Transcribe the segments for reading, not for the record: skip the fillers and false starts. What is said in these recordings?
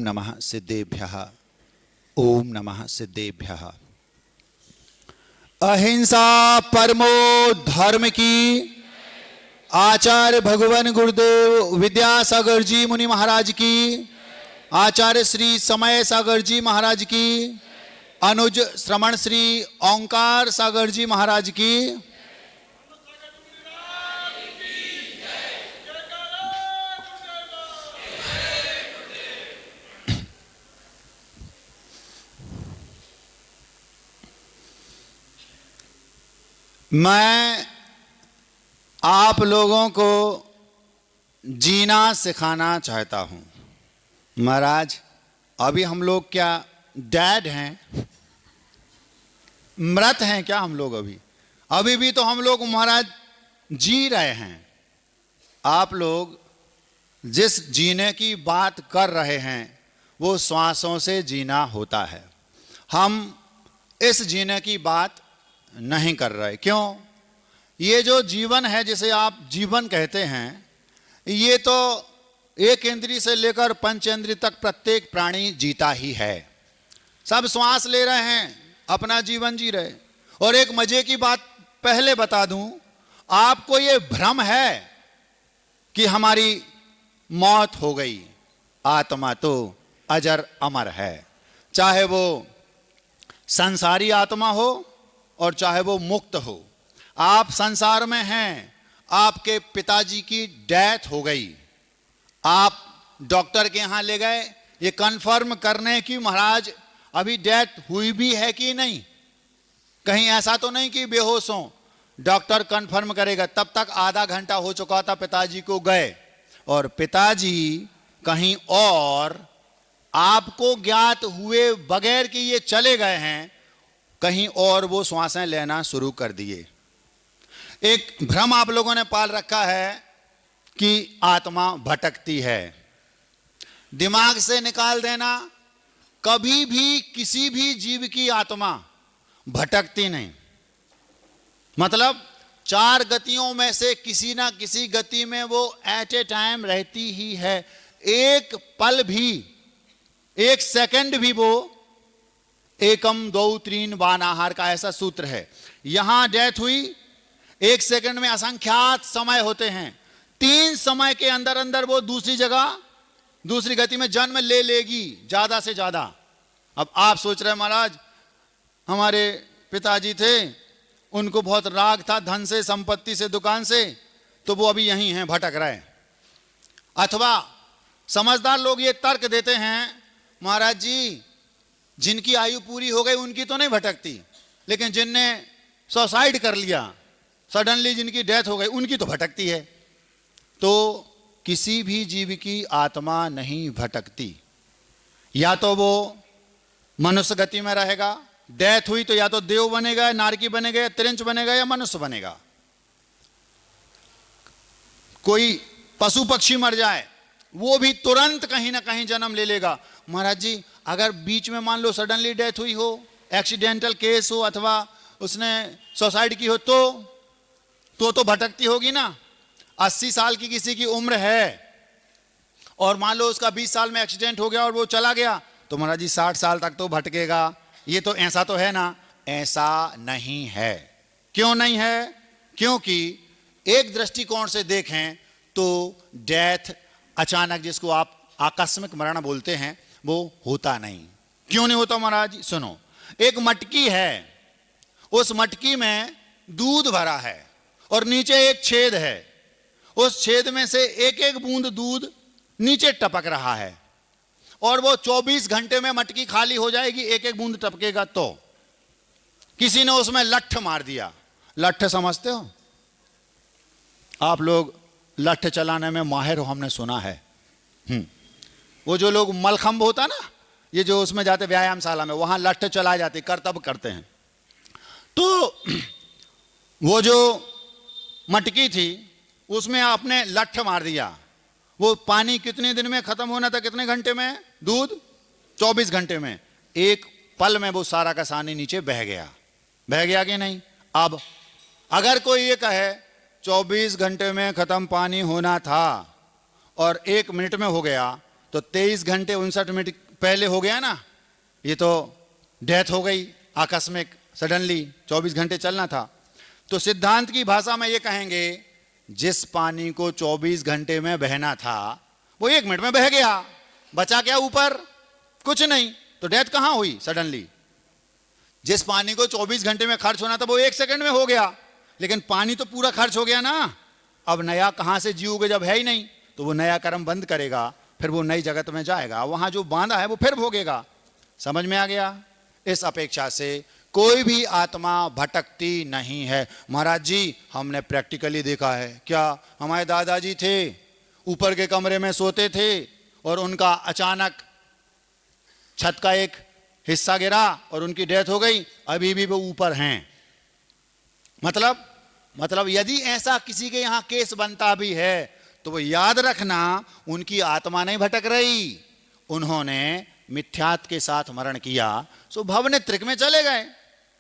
नमः सिद्धेभ्यः। ओम नमः सिद्धेभ्यः। अहिंसा परमो धर्म की। आचार्य भगवान गुरुदेव विद्यासागर जी मुनि महाराज की। आचार्य श्री समय सागर जी महाराज की। अनुज श्रमण श्री ओंकार सागर जी महाराज की। मैं आप लोगों को जीना सिखाना चाहता हूं। महाराज अभी हम लोग क्या डेड हैं, मृत हैं क्या हम लोग? अभी भी तो हम लोग महाराज जी रहे हैं। आप लोग जिस जीने की बात कर रहे हैं वो श्वासों से जीना होता है। हम इस जीने की बात नहीं कर रहे। क्यों? ये जो जीवन है जिसे आप जीवन कहते हैं, ये तो एक इंद्रिय से लेकर पंचेंद्रिय तक प्रत्येक प्राणी जीता ही है। सब श्वास ले रहे हैं, अपना जीवन जी रहे। और एक मजे की बात पहले बता दूं, आपको ये भ्रम है कि हमारी मौत हो गई। आत्मा तो अजर अमर है, चाहे वो संसारी आत्मा हो और चाहे वो मुक्त हो। आप संसार में हैं, आपके पिताजी की डेथ हो गई, आप डॉक्टर के यहां ले गए ये कंफर्म करने की महाराज अभी डेथ हुई भी है कि नहीं। कहीं ऐसा तो नहीं कि बेहोश हो, डॉक्टर कंफर्म करेगा। तब तक आधा घंटा हो चुका था, पिताजी को गए और पिताजी कहीं और आपको ज्ञात हुए बगैर कि ये चले गए हैं, कहीं और वो श्वासें लेना शुरू कर दिए। एक भ्रम आप लोगों ने पाल रखा है कि आत्मा भटकती है। दिमाग से निकाल देना, कभी भी किसी भी जीव की आत्मा भटकती नहीं। मतलब चार गतियों में से किसी ना किसी गति में वो एट ए टाइम रहती ही है। एक पल भी, एक सेकंड भी वो एकम दो तीन बान आहार का ऐसा सूत्र है। यहां डेथ हुई, एक सेकंड में असंख्यात समय होते हैं। 3 समय के अंदर अंदर वो दूसरी जगह दूसरी गति में जन्म ले लेगी, ज्यादा से ज्यादा। अब आप सोच रहे महाराज हमारे पिताजी थे, उनको बहुत राग था धन से, संपत्ति से, दुकान से, तो वो अभी यहीं हैं, भटक रहे। अथवा समझदार लोग ये तर्क देते हैं, महाराज जी जिनकी आयु पूरी हो गई उनकी तो नहीं भटकती, लेकिन जिनने सुसाइड कर लिया, सडनली जिनकी डेथ हो गई, उनकी तो भटकती है। तो किसी भी जीव की आत्मा नहीं भटकती। या तो वो मनुष्य गति में रहेगा, डेथ हुई तो या तो देव बनेगा, नारकी बनेगा, या त्रिंच बनेगा, या मनुष्य बनेगा। कोई पशु पक्षी मर जाए वो भी तुरंत कहीं ना कहीं जन्म ले लेगा। महाराज जी अगर बीच में मान लो सडनली डेथ हुई हो, एक्सीडेंटल केस हो, अथवा उसने सुसाइड की हो, तो भटकती होगी ना। 80 साल की किसी की उम्र है और मान लो उसका 20 साल में एक्सीडेंट हो गया और वो चला गया, तो महाराज जी 60 साल तक तो भटकेगा। ये तो ऐसा तो है ना? ऐसा नहीं है। क्यों नहीं है? क्योंकि एक दृष्टिकोण से देखें तो डेथ अचानक, जिसको आप आकस्मिक मरण बोलते हैं, वो होता नहीं। क्यों नहीं होता महाराज? सुनो, एक मटकी है, उस मटकी में दूध भरा है और नीचे एक छेद है। उस छेद में से एक एक बूंद दूध नीचे टपक रहा है और वो 24 घंटे में मटकी खाली हो जाएगी, एक एक बूंद टपकेगा। तो किसी ने उसमें लठ मार दिया। लठ समझते हो? आप लोग लठ चलाने में माहिर हो, हमने सुना है। वो जो लोग मलखंभ होता ना, ये जो उसमें जाते व्यायामशाला में, वहां लठ चलाए जाते, करतब करते हैं। तो वो जो मटकी थी उसमें आपने लठ मार दिया। वो पानी कितने दिन में खत्म होना था? कितने घंटे में? दूध 24 घंटे में। एक पल में वो सारा का सानी नीचे बह गया। बह गया कि नहीं? अब अगर कोई ये कहे 24 घंटे में खत्म पानी होना था और 1 मिनट में हो गया, तो 23 घंटे 59 मिनट पहले हो गया ना, ये तो डेथ हो गई आकस्मिक, सडनली 24 घंटे चलना था। तो सिद्धांत की भाषा में ये कहेंगे, जिस पानी को 24 घंटे में बहना था वो 1 मिनट में बह गया, बचा क्या ऊपर? कुछ नहीं, तो डेथ कहां हुई सडनली? जिस पानी को 24 घंटे में खर्च होना था वो 1 सेकंड में हो गया, लेकिन पानी तो पूरा खर्च हो गया ना। अब नया कहां से जीवोगे जब है ही नहीं, तो वो नया कर्म बंद करेगा, फिर वो नई जगत में जाएगा, वहां जो बांधा है वो फिर भोगेगा। समझ में आ गया? इस अपेक्षा से कोई भी आत्मा भटकती नहीं है। महाराज जी हमने प्रैक्टिकली देखा है। क्या? हमारे दादाजी थे, ऊपर के कमरे में सोते थे और उनका अचानक छत का एक हिस्सा गिरा और उनकी डेथ हो गई, अभी भी वो ऊपर हैं। मतलब यदि ऐसा किसी के यहां केस बनता भी है तो वो याद रखना, उनकी आत्मा नहीं भटक रही, उन्होंने मिथ्यात्व के साथ मरण किया, सो भवनित्रिक में चले गए।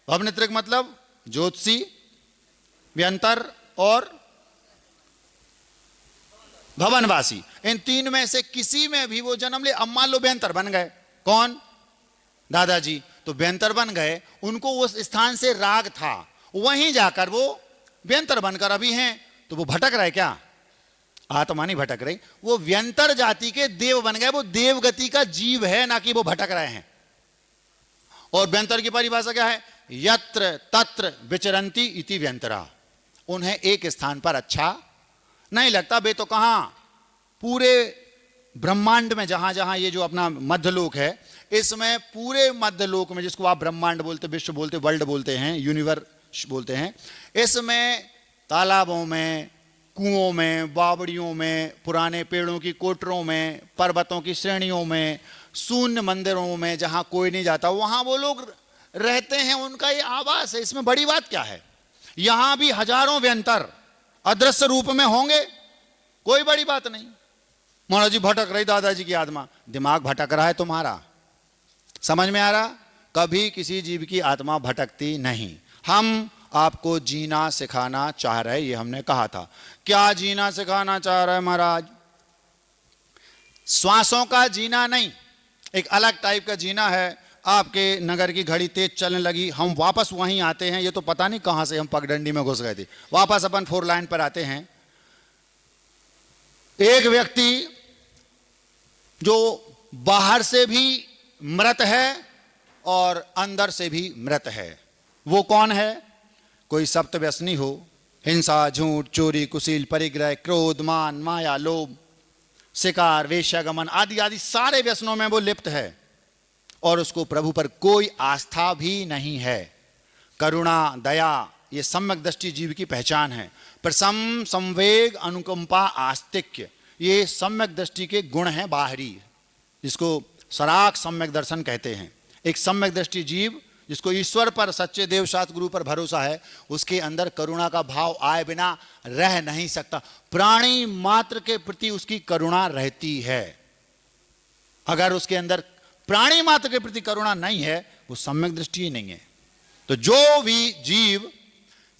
भवनित्रिक मतलब ज्योतिषी, व्यंतर और भवनवासी, इन 3 में से किसी में भी वो जन्म ले। अब मान लो व्यंतर बन गए, कौन? दादाजी, तो व्यंतर बन गए, उनको उस स्थान से राग था, वहीं जाकर वो व्यंतर बनकर अभी हैं, तो वो भटक रहे क्या? आत्मा नहीं भटक रही, वो व्यंतर जाति के देव बन गए, वो देव गति का जीव है, ना कि वो भटक रहे हैं। और व्यंतर की परिभाषा क्या है? यत्र तत्र विचरंती इति व्यंतरा। उन्हें एक स्थान पर अच्छा नहीं लगता, वे तो कहां? पूरे ब्रह्मांड में, जहां जहां ये जो अपना मध्यलोक है, इसमें पूरे मध्यलोक में, जिसको आप ब्रह्मांड बोलते, विश्व बोलते, वर्ल्ड बोलते हैं, यूनिवर्स बोलते हैं, इसमें तालाबों में, कुओं में, बावड़ियों में, पुराने पेड़ों की कोटरों में, पर्वतों की श्रेणियों में, शून्य मंदिरों में जहां कोई नहीं जाता, वहां वो लोग रहते हैं, उनका ये आवास है। इसमें बड़ी बात क्या है? यहां भी हजारों व्यंतर अदृश्य रूप में होंगे, कोई बड़ी बात नहीं। महाराज जी भटक रही दादाजी की आत्मा, दिमाग भटक रहा है तुम्हारा, समझ में आ रहा? कभी किसी जीव की आत्मा भटकती नहीं। हम आपको जीना सिखाना चाह रहे, ये हमने कहा था। क्या जीना सिखाना चाह रहे महाराज? श्वासों का जीना नहीं, एक अलग टाइप का जीना है। आपके नगर की घड़ी तेज चलने लगी, हम वापस वहीं आते हैं, ये तो पता नहीं कहां से हम पगडंडी में घुस गए थे, वापस अपन 4 लाइन पर आते हैं। एक व्यक्ति जो बाहर से भी मृत है और अंदर से भी मृत है, वो कौन है? कोई सप्त व्यसनी हो, हिंसा, झूठ, चोरी, कुशील, परिग्रह, क्रोध, मान, माया, लोभ, शिकार, वेश्यागमन आदि आदि सारे व्यसनों में वो लिप्त है, और उसको प्रभु पर कोई आस्था भी नहीं है। करुणा, दया, ये सम्यक दृष्टि जीव की पहचान है। प्रसम, संवेग, अनुकंपा, आस्तिक्य, ये सम्यक दृष्टि के गुण हैं बाहरी, जिसको सराक सम्यक दर्शन कहते हैं। एक सम्यक दृष्टि जीव, जिसको ईश्वर पर, सच्चे देव शास्त्र गुरु पर भरोसा है, उसके अंदर करुणा का भाव आए बिना रह नहीं सकता। प्राणी मात्र के प्रति उसकी करुणा रहती है। अगर उसके अंदर प्राणी मात्र के प्रति करुणा नहीं है, वो सम्यक दृष्टि ही नहीं है। तो जो भी जीव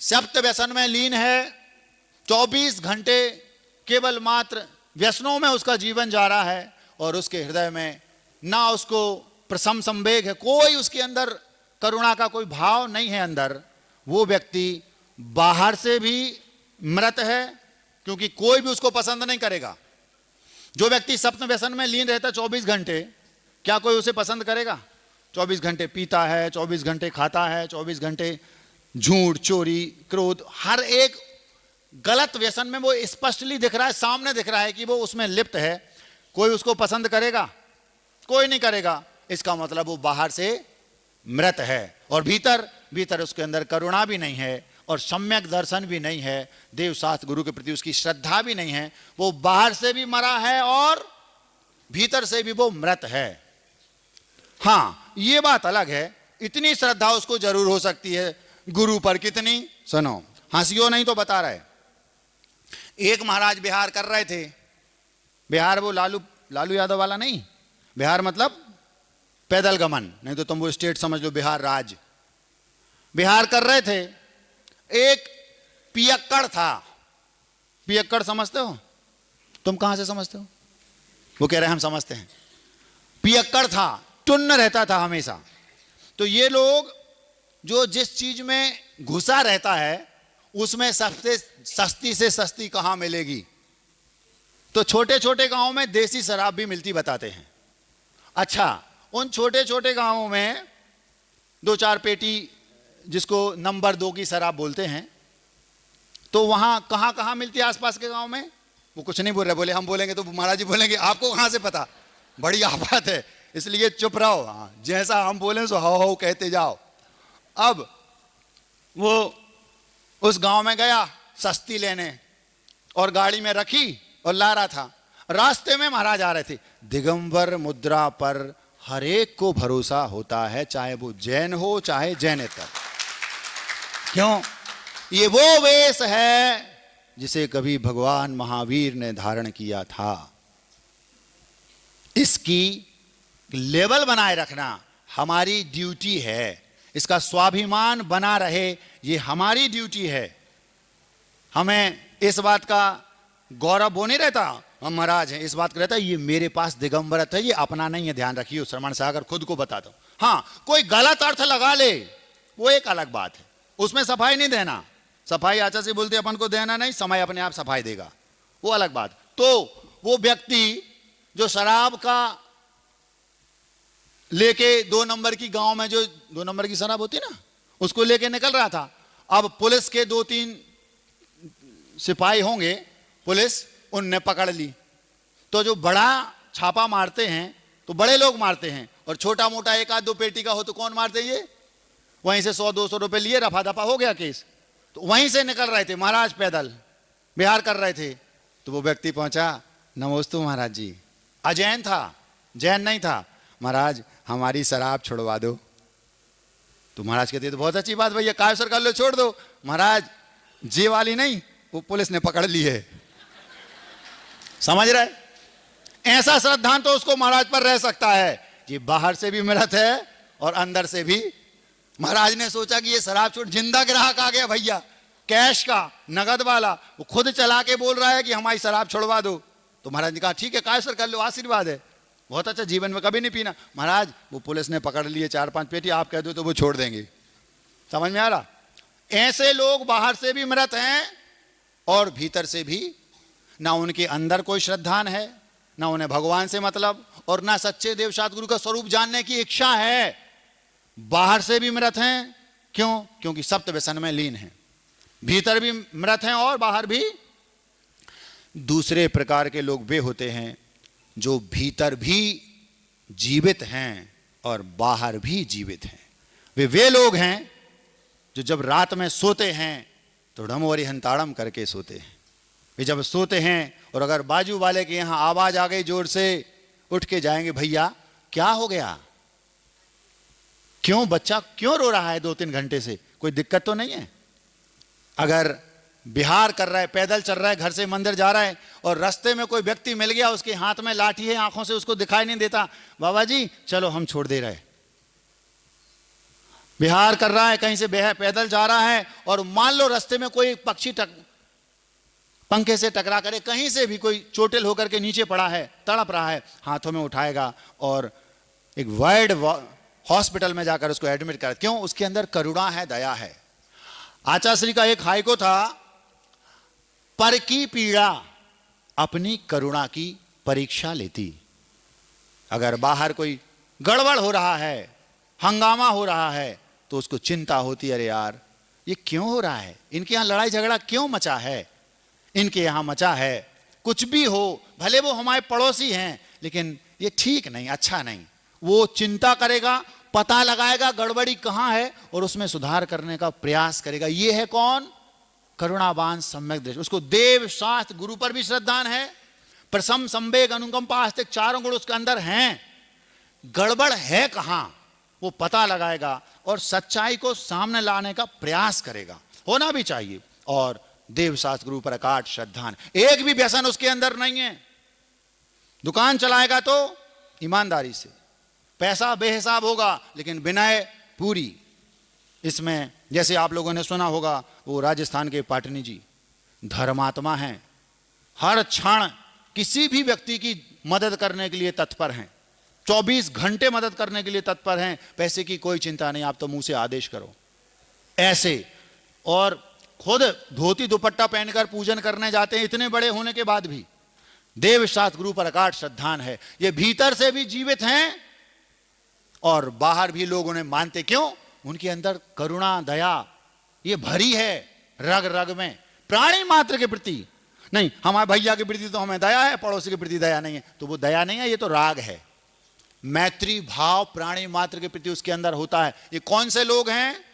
सप्त व्यसन में लीन है, 24 घंटे केवल मात्र व्यसनों में उसका जीवन जा रहा है, और उसके हृदय में ना उसको प्रसम संवेग है, कोई उसके अंदर करुणा का कोई भाव नहीं है अंदर, वो व्यक्ति बाहर से भी मृत है, क्योंकि कोई भी उसको पसंद नहीं करेगा। जो व्यक्ति सप्त व्यसन में लीन रहता है 24 घंटे, क्या कोई उसे पसंद करेगा? 24 घंटे पीता है, 24 घंटे खाता है, 24 घंटे झूठ, चोरी, क्रोध, हर एक गलत व्यसन में वो स्पष्टली दिख रहा है, सामने दिख रहा है कि वो उसमें लिप्त है। कोई उसको पसंद करेगा? कोई नहीं करेगा। इसका मतलब वो बाहर से मृत है, और भीतर उसके अंदर करुणा भी नहीं है, और सम्यक दर्शन भी नहीं है, देव शास्त्र गुरु के प्रति उसकी श्रद्धा भी नहीं है। वो बाहर से भी मरा है और भीतर से भी वो मृत है। हाँ, ये बात अलग है, इतनी श्रद्धा उसको जरूर हो सकती है गुरु पर। कितनी? सुनो, हंसियो नहीं तो बता रहे। एक महाराज बिहार कर रहे थे, बिहार वो लालू यादव वाला नहीं, बिहार मतलब पैदल गमन, नहीं तो तुम वो स्टेट समझ लो, बिहार राज्य। बिहार कर रहे थे, एक पियक्कड़ था। पियक्कड़ समझते हो? तुम कहां से समझते हो? वो कह रहे हैं हम समझते हैं। पियक्कड़ था, टुन्न रहता था हमेशा। तो ये लोग जो जिस चीज में घुसा रहता है उसमें सबसे सस्ती से सस्ती कहां मिलेगी, तो छोटे छोटे गांवों में देसी शराब भी मिलती बताते हैं। अच्छा, उन छोटे छोटे गांवों में 2-4 पेटी, जिसको नंबर 2 की शराब बोलते हैं, तो वहां कहां कहां मिलती है आसपास के गांव में? वो कुछ नहीं बोल रहे, बोले हम बोलेंगे तो महाराज जी बोलेंगे आपको कहां से पता, बड़ी आफत है, इसलिए चुप रहो। हाँ, जैसा हम बोले सो हाउ हाउ कहते जाओ। अब वो उस गांव में गया सस्ती लेने और गाड़ी में रखी और ला रहा था। रास्ते में महाराज आ रहे थे। दिगंबर मुद्रा पर हर एक को भरोसा होता है, चाहे वो जैन हो चाहे जैनेतर। क्यों? ये वो वेश है जिसे कभी भगवान महावीर ने धारण किया था। इसकी लेवल बनाए रखना हमारी ड्यूटी है, इसका स्वाभिमान बना रहे ये हमारी ड्यूटी है। हमें इस बात का गौरव वो नहीं रहता हम महाराज हैं, इस बात का रहता है ये मेरे पास दिगंबरत है, ये अपना नहीं है, ध्यान रखिए। श्रवण सागर खुद को बताता हूं। हाँ, कोई गलत अर्थ लगा ले वो एक अलग बात है, उसमें सफाई नहीं देना। सफाई आचार्य से बोलते अपन को देना नहीं, समय अपने आप सफाई देगा, वो अलग बात। तो वो व्यक्ति जो शराब का लेके 2 नंबर की गांव में, जो 2 नंबर की शराब होती ना, उसको लेके निकल रहा था। अब पुलिस के 2-3 सिपाही होंगे, पुलिस उनने पकड़ ली। तो जो बड़ा छापा मारते हैं तो बड़े लोग मारते हैं, और छोटा मोटा 1-2 पेटी का हो तो कौन मारते हैं? ये वहीं से 100-200 रुपए लिए, रफा दफा हो गया केस। तो वहीं से निकल रहे थे महाराज, पैदल बिहार कर रहे थे। तो वो व्यक्ति पहुंचा, नमोस्तु महाराज जी। अजैन था, जैन नहीं था। महाराज हमारी शराब छुड़वा दो। तो महाराज कहते तो बहुत अच्छी बात भैया, कायसर कर लो, छोड़ दो। महाराज जे वाली नहीं, वो पुलिस ने पकड़ ली है। समझ रहे? ऐसा श्रद्धांत तो उसको महाराज पर रह सकता है कि बाहर से भी मिलत है और अंदर से भी। महाराज ने सोचा कि ये शराब छोड़, जिंदा ग्राहक आ गया भैया, कैश का, नगद वाला, वो खुद चला के बोल रहा है कि हमारी शराब छुड़वा दो। तो महाराज ने कहा ठीक है कायसर कर लो, आशीर्वाद है, बहुत अच्छा, जीवन में कभी नहीं पीना। महाराज वो पुलिस ने पकड़ लिए 4-5 पेटी, आप कह दो तो वो छोड़ देंगे। समझ में आ रहा? ऐसे लोग बाहर से भी मृत हैं और भीतर से भी। ना उनके अंदर कोई श्रद्धान है, ना उन्हें भगवान से मतलब, और ना सच्चे देव सतगुरु का स्वरूप जानने की इच्छा है। बाहर से भी मृत हैं, क्यों? क्योंकि सप्त व्यसन में लीन हैं। भीतर भी मृत हैं और बाहर भी। दूसरे प्रकार के लोग वे होते हैं जो भीतर भी जीवित हैं और बाहर भी जीवित हैं। वे लोग हैं जो जब रात में सोते हैं तो डमोरी हंताड़म करके सोते हैं। वे जब सोते हैं और अगर बाजू वाले के यहाँ आवाज आ गई जोर से, उठ के जाएंगे, भैया क्या हो गया, क्यों बच्चा क्यों रो रहा है 2-3 घंटे से, कोई दिक्कत तो नहीं है? अगर बिहार कर रहा है, पैदल चल रहा है, घर से मंदिर जा रहा है और रास्ते में कोई व्यक्ति मिल गया, उसके हाथ में लाठी है, आंखों से उसको दिखाई नहीं देता, बाबा जी चलो हम छोड़ दे रहे। बिहार कर रहा है, कहीं से पैदल जा रहा है और मान लो रास्ते में कोई पक्षी पंखे से टकरा करे, कहीं से भी कोई चोटिल होकर के नीचे पड़ा है, तड़प रहा है, हाथों में उठाएगा और एक वाइड हॉस्पिटल में जाकर उसको एडमिट कर। क्यों? उसके अंदर करुणा है, दया है। आचार्य का एक हाइको था, पर की पीड़ा अपनी करुणा की परीक्षा लेती। अगर बाहर कोई गड़बड़ हो रहा है, हंगामा हो रहा है, तो उसको चिंता होती, अरे यार ये क्यों हो रहा है, इनके यहां लड़ाई झगड़ा क्यों मचा है, इनके यहां मचा है, कुछ भी हो, भले वो हमारे पड़ोसी हैं लेकिन ये ठीक नहीं, अच्छा नहीं। वो चिंता करेगा, पता लगाएगा गड़बड़ी कहां है और उसमें सुधार करने का प्रयास करेगा। ये है कौन? करुणावान सम्यक दृष्टि। उसको देव शास्त्र गुरु पर भी श्रद्धान है, प्रसम संवेग अनुकंपा आस्तिक 4 गुण उसके अंदर हैं। गड़बड़ है कहां वो पता लगाएगा और सच्चाई को सामने लाने का प्रयास करेगा, होना भी चाहिए। और देव शास्त्र गुरु पर अकाट श्रद्धान, एक भी व्यसन उसके अंदर नहीं है। दुकान चलाएगा तो ईमानदारी से, पैसा बेहिसाब होगा लेकिन विनय पूरी। इसमें जैसे आप लोगों ने सुना होगा, वो राजस्थान के पाटनी जी धर्मात्मा हैं, हर क्षण किसी भी व्यक्ति की मदद करने के लिए तत्पर हैं, 24 घंटे मदद करने के लिए तत्पर हैं, पैसे की कोई चिंता नहीं, आप तो मुंह से आदेश करो ऐसे। और खुद धोती दुपट्टा पहनकर पूजन करने जाते हैं, इतने बड़े होने के बाद भी। देव शास्त्र गुरु पर अकाट श्रद्धान है, ये भीतर से भी जीवित हैं और बाहर भी लोग उन्हें मानते। क्यों? उनके अंदर करुणा दया ये भरी है रग रग में, प्राणी मात्र के प्रति नहीं। हमारे भैया के प्रति तो हमें दया है, पड़ोसी के प्रति दया नहीं है, तो वो दया नहीं है, ये तो राग है। मैत्री भाव प्राणी मात्र के प्रति उसके अंदर होता है। ये कौन से लोग हैं?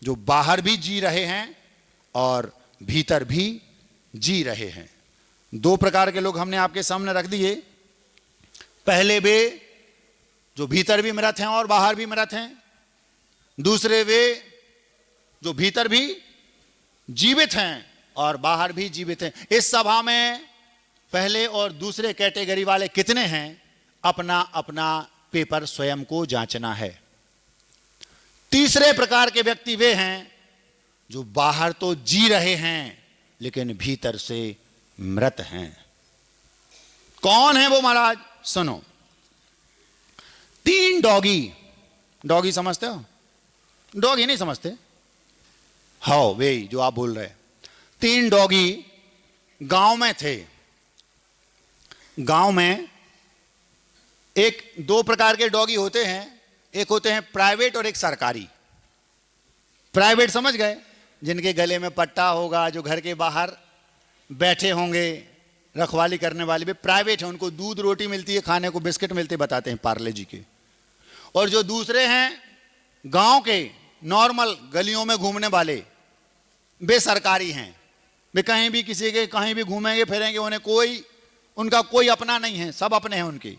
जो बाहर भी जी रहे हैं और भीतर भी जी रहे हैं। दो प्रकार के लोग हमने आपके सामने रख दिए। पहले वे जो भीतर भी मृत हैं और बाहर भी मृत हैं, दूसरे वे जो भीतर भी जीवित हैं और बाहर भी जीवित हैं। इस सभा में पहले और दूसरे कैटेगरी वाले कितने हैं? अपना अपना पेपर स्वयं को जांचना है। तीसरे प्रकार के व्यक्ति वे हैं जो बाहर तो जी रहे हैं लेकिन भीतर से मृत हैं। कौन है वो महाराज? सुनो, 3 डॉगी, डॉगी समझते हो? डॉगी नहीं समझते? हाँ वे जो आप बोल रहे हैं। 3 डॉगी गांव में थे। गांव में दो प्रकार के डॉगी होते हैं, एक होते हैं प्राइवेट और एक सरकारी। प्राइवेट समझ गए? जिनके गले में पट्टा होगा, जो घर के बाहर बैठे होंगे, रखवाली करने वाले भी प्राइवेट हैं। उनको दूध रोटी मिलती है, खाने को बिस्किट मिलते, बताते हैं पार्ले जी के। और जो दूसरे हैं गांव के नॉर्मल गलियों में घूमने वाले, वे सरकारी हैं। वे कहीं भी किसी के कहीं भी घूमेंगे फिरेंगे, उन्हें उनका कोई अपना नहीं है, सब अपने हैं उनके।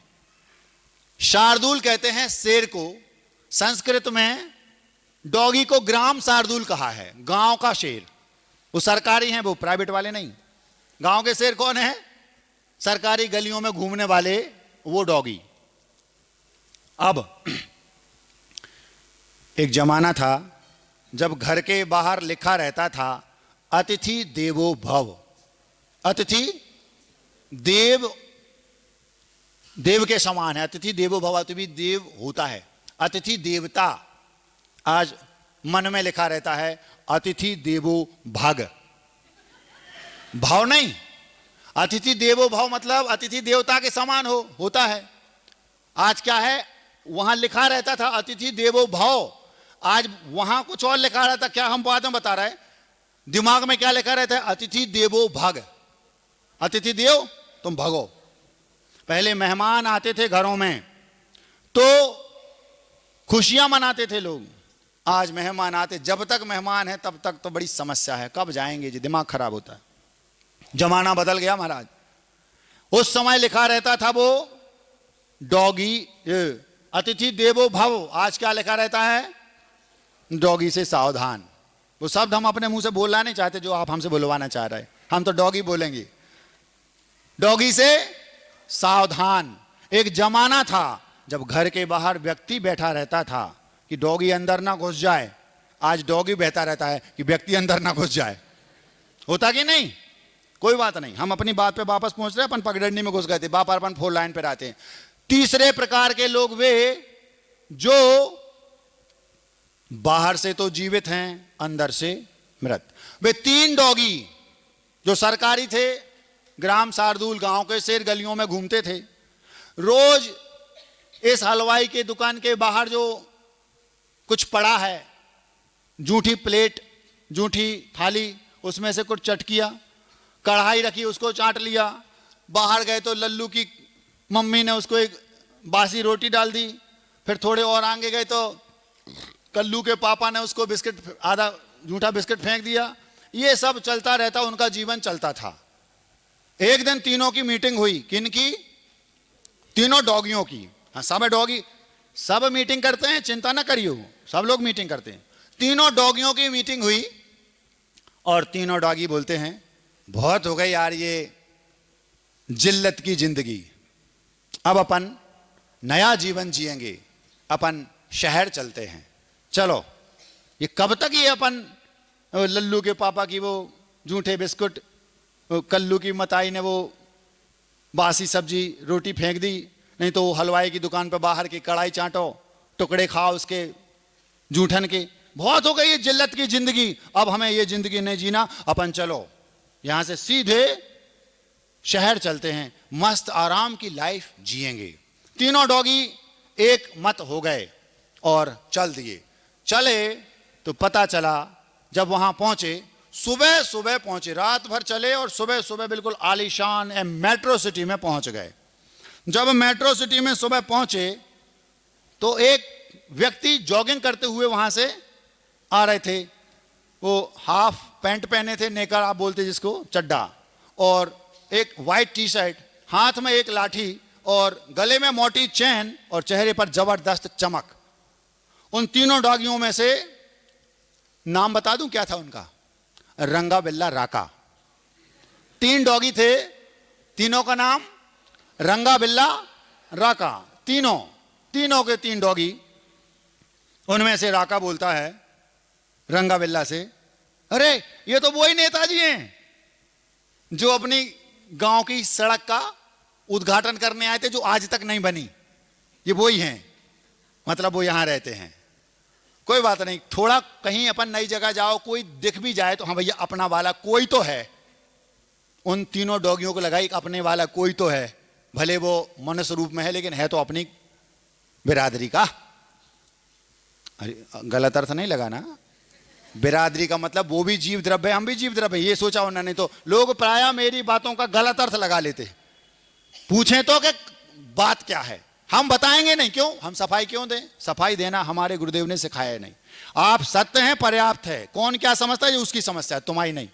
शार्दूल कहते हैं शेर को। संस्कृत में डॉगी को ग्राम शार्दूल कहा है, गांव का शेर। वो सरकारी हैं, वो प्राइवेट वाले नहीं। गांव के शेर कौन है? सरकारी गलियों में घूमने वाले, वो डॉगी। अब एक जमाना था जब घर के बाहर लिखा रहता था अतिथि देवो भव। अतिथि देव के समान है। अतिथि देवो भव, अतिथि देव होता है, अतिथि देवता। आज मन में लिखा रहता है अतिथि देवो भग। भाव नहीं, अतिथि देवो भव मतलब अतिथि देवता के समान होता है। आज क्या है, वहां लिखा रहता था अतिथि देवो भव, आज वहां कुछ और लिखा रहता। क्या हम बाद में बता रहे हैं, दिमाग में क्या लिखा रहता है? अतिथि देवो भग। अतिथि देव, तुम भगो। पहले मेहमान आते थे घरों में तो खुशियां मनाते थे लोग। आज मेहमान आते, जब तक मेहमान है तब तक तो बड़ी समस्या है, कब जाएंगे जी, दिमाग खराब होता है। जमाना बदल गया महाराज। उस समय लिखा रहता था वो डॉगी अतिथि देवो भव, आज क्या लिखा रहता है? डॉगी से सावधान। वो शब्द हम अपने मुंह से बोलना नहीं चाहते जो आप हमसे बुलवाना चाह रहे हैं, हम तो डॉगी बोलेंगे। डॉगी से सावधान। एक जमाना था जब घर के बाहर व्यक्ति बैठा रहता था कि डॉगी अंदर ना घुस जाए। आज डॉगी बैठा रहता है कि व्यक्ति अंदर ना घुस जाए। होता कि नहीं? कोई बात नहीं, हम अपनी बात पे वापस पहुंच रहे हैं। अपन पगडंडी में घुस गए थे, बाप अपन 4 लाइन पर आते हैं। तीसरे प्रकार के लोग वे जो बाहर से तो जीवित हैं, अंदर से मृत। वे 3 डॉगी जो सरकारी थे, ग्राम शार्दूल, गांव के शेर, गलियों में घूमते थे। रोज इस हलवाई के दुकान के बाहर जो कुछ पड़ा है, जूठी प्लेट, जूठी थाली, उसमें से कुछ चटकिया, कढ़ाई रखी, उसको चाट लिया। बाहर गए तो लल्लू की मम्मी ने उसको एक बासी रोटी डाल दी। फिर थोड़े और आगे गए तो कल्लू के पापा ने उसको बिस्किट, आधा जूठा बिस्किट फेंक दिया। ये सब चलता रहता, उनका जीवन चलता था। एक दिन तीनों की मीटिंग हुई। किन की? तीनों डॉगियों की। हाँ, सब डॉगी सब मीटिंग करते हैं, चिंता ना करियो, सब लोग मीटिंग करते हैं। तीनों डॉगियों की मीटिंग हुई और तीनों डॉगी बोलते हैं बहुत हो गई यार ये जिल्लत की जिंदगी, अब अपन नया जीवन जिएंगे, अपन शहर चलते हैं। चलो, ये कब तक ये अपन लल्लू के पापा की वो जूठे बिस्कुट, कल्लू की मताई ने वो बासी सब्जी रोटी फेंक दी, नहीं तो हलवाई की दुकान पर बाहर की कढ़ाई चाटो, टुकड़े खाओ उसके जूठन के। बहुत हो गई ये जिल्लत की जिंदगी, अब हमें ये जिंदगी नहीं जीना, अपन चलो यहां से सीधे शहर चलते हैं, मस्त आराम की लाइफ जिएंगे। तीनों डॉगी एक मत हो गए और चल दिए। चले तो पता चला, जब वहां पहुंचे, सुबह सुबह पहुंचे, रात भर चले और सुबह सुबह बिल्कुल आलीशान मेट्रो सिटी में पहुंच गए। जब मेट्रो सिटी में सुबह पहुंचे तो एक व्यक्ति जॉगिंग करते हुए वहां से आ रहे थे। वो हाफ पैंट पहने थे, नेकर आप बोलते जिसको, चड्डा, और एक वाइट टी शर्ट, हाथ में एक लाठी और गले में मोटी चैन और चेहरे पर जबरदस्त चमक। उन तीनों डॉगियों में से नाम बता दूं क्या था उनका? रंगा बिल्ला राका। 3 डॉगी थे, तीनों का नाम रंगा बिल्ला राका। तीनों के 3 डॉगी। उनमें से राका बोलता है रंगा बिल्ला से, अरे ये तो वही नेताजी हैं जो अपनी गांव की सड़क का उद्घाटन करने आए थे, जो आज तक नहीं बनी। ये वही हैं, मतलब वो यहां रहते हैं। कोई बात नहीं, थोड़ा कहीं अपन नई जगह जाओ, कोई दिख भी जाए तो हाँ भैया अपना वाला कोई तो है। उन तीनों डॉगियों को लगा एक अपने वाला कोई तो है, भले वो मनुष्य रूप में है लेकिन है तो अपनी बिरादरी का। गलत अर्थ नहीं लगा ना? बिरादरी का मतलब वो भी जीव द्रव्य है, हम भी जीव द्रव्य, ये सोचा उन्होंने। तो लोग प्रायः मेरी बातों का गलत अर्थ लगा लेते। पूछें तो कि बात क्या है, हम बताएंगे नहीं। क्यों? हम सफाई क्यों दें? सफाई देना हमारे गुरुदेव ने सिखाया नहीं। आप सत्य हैं, पर्याप्त है। कौन क्या समझता है ये उसकी समस्या है, तुम्हारी नहीं।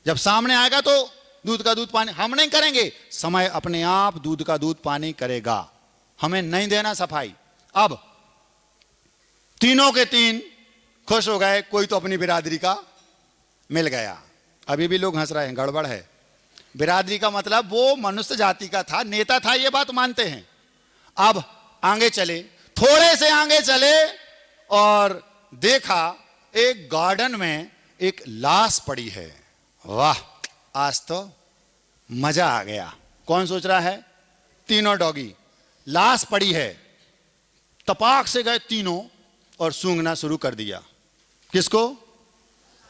जब सामने आएगा तो दूध का दूध पानी हम नहीं करेंगे, समय अपने आप दूध का दूध पानी करेगा। हमें नहीं देना सफाई। अब तीनों के 3 खुश हो गए, कोई तो अपनी बिरादरी का मिल गया। अभी भी लोग हंस रहे हैं, गड़बड़ है। बिरादरी का मतलब वो मनुष्य जाति का था, नेता था, ये बात मानते हैं। अब आगे चले, थोड़े से आगे चले और देखा एक गार्डन में एक लाश पड़ी है। वाह, आज तो मजा आ गया। कौन सोच रहा है? तीनों डॉगी। लाश पड़ी है, तपाक से गए तीनों और सूंघना शुरू कर दिया। किसको?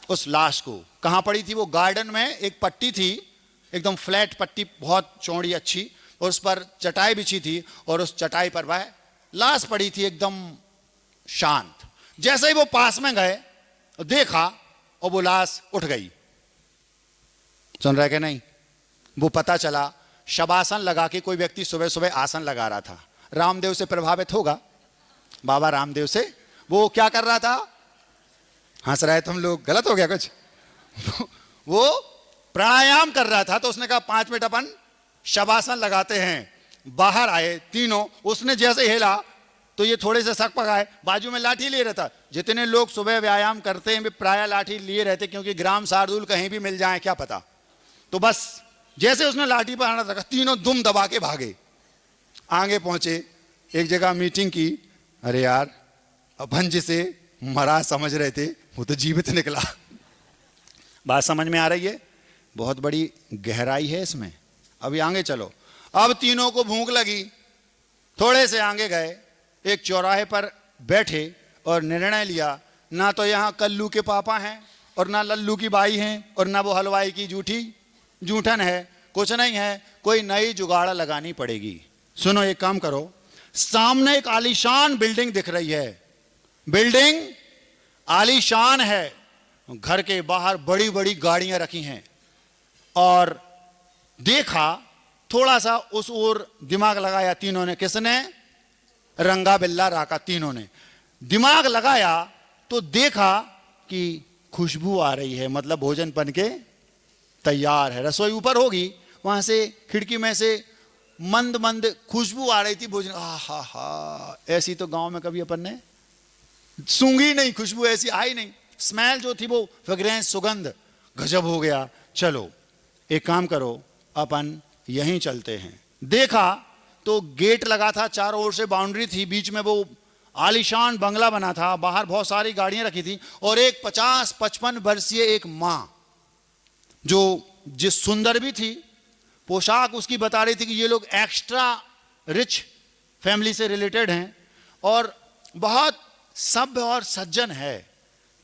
उस लाश को। कहां पड़ी थी वो? गार्डन में एक पट्टी थी, एकदम फ्लैट पट्टी, बहुत चौड़ी अच्छी, और उस पर चटाई बिछी थी और उस चटाई पर वह लाश पड़ी थी एकदम शांत। जैसे ही वो पास में गए देखा और वो लाश उठ गई। सुन रहे कि नहीं? वो पता चला शवासन लगा के कोई व्यक्ति सुबह सुबह आसन लगा रहा था। रामदेव से प्रभावित होगा, बाबा रामदेव से। वो क्या कर रहा था? हंस रहे तुम लोग, गलत हो गया कुछ? वो प्राणायाम कर रहा था। तो उसने कहा 5 मिनट अपन शवासन लगाते हैं। बाहर आए तीनों, उसने जैसे हिला तो ये थोड़े से शक पकाए, बाजू में लाठी लिए रहता। जितने लोग सुबह व्यायाम करते हैं वे प्राय लाठी लिए रहते, क्योंकि ग्राम शार्दुल कहीं भी मिल जाए क्या पता। तो बस जैसे उसने लाठी पर हाथ रखा, तीनों दुम दबा के भागे। आगे पहुंचे, एक जगह मीटिंग की। अरे यार, अपन जिसे महाराज समझ रहे थे वो तो जीवित निकला। बात समझ में आ रही है? बहुत बड़ी गहराई है इसमें। अभी आगे चलो। अब तीनों को भूख लगी, थोड़े से आगे गए, एक चौराहे पर बैठे और निर्णय लिया, ना तो यहाँ कल्लू के पापा हैं और ना लल्लू की बाई हैं और ना वो हलवाई की जूठन है, कुछ नहीं है, कोई नई जुगाड़ लगानी पड़ेगी। सुनो, एक काम करो, सामने एक आलीशान बिल्डिंग दिख रही है। बिल्डिंग आलीशान है, घर के बाहर बड़ी बड़ी गाड़ियां रखी हैं। और देखा, थोड़ा सा उस ओर दिमाग लगाया तीनों ने। किसने? रंगा बिल्ला राका। तीनों ने दिमाग लगाया तो देखा कि खुशबू आ रही है, मतलब भोजन बन के तैयार है। रसोई ऊपर होगी, वहां से खिड़की में से मंद मंद खुशबू आ रही थी भोजन। हा हा, ऐसी तो गांव में कभी अपन ने सूंघी नहीं, खुशबू ऐसी आई नहीं। स्मेल जो थी वो फ्रेग्रेंस, सुगंध, गजब हो गया। चलो एक काम करो, अपन यहीं चलते हैं। देखा तो गेट लगा था, चारों ओर से बाउंड्री थी, बीच में वो आलीशान बंगला बना था, बाहर बहुत सारी गाड़ियां रखी थी और एक 50-55 वर्षीय एक मां, जो जिस सुंदर भी थी, पोशाक उसकी बता रही थी कि ये लोग एक्स्ट्रा रिच फैमिली से रिलेटेड हैं और बहुत सभ्य और सज्जन है।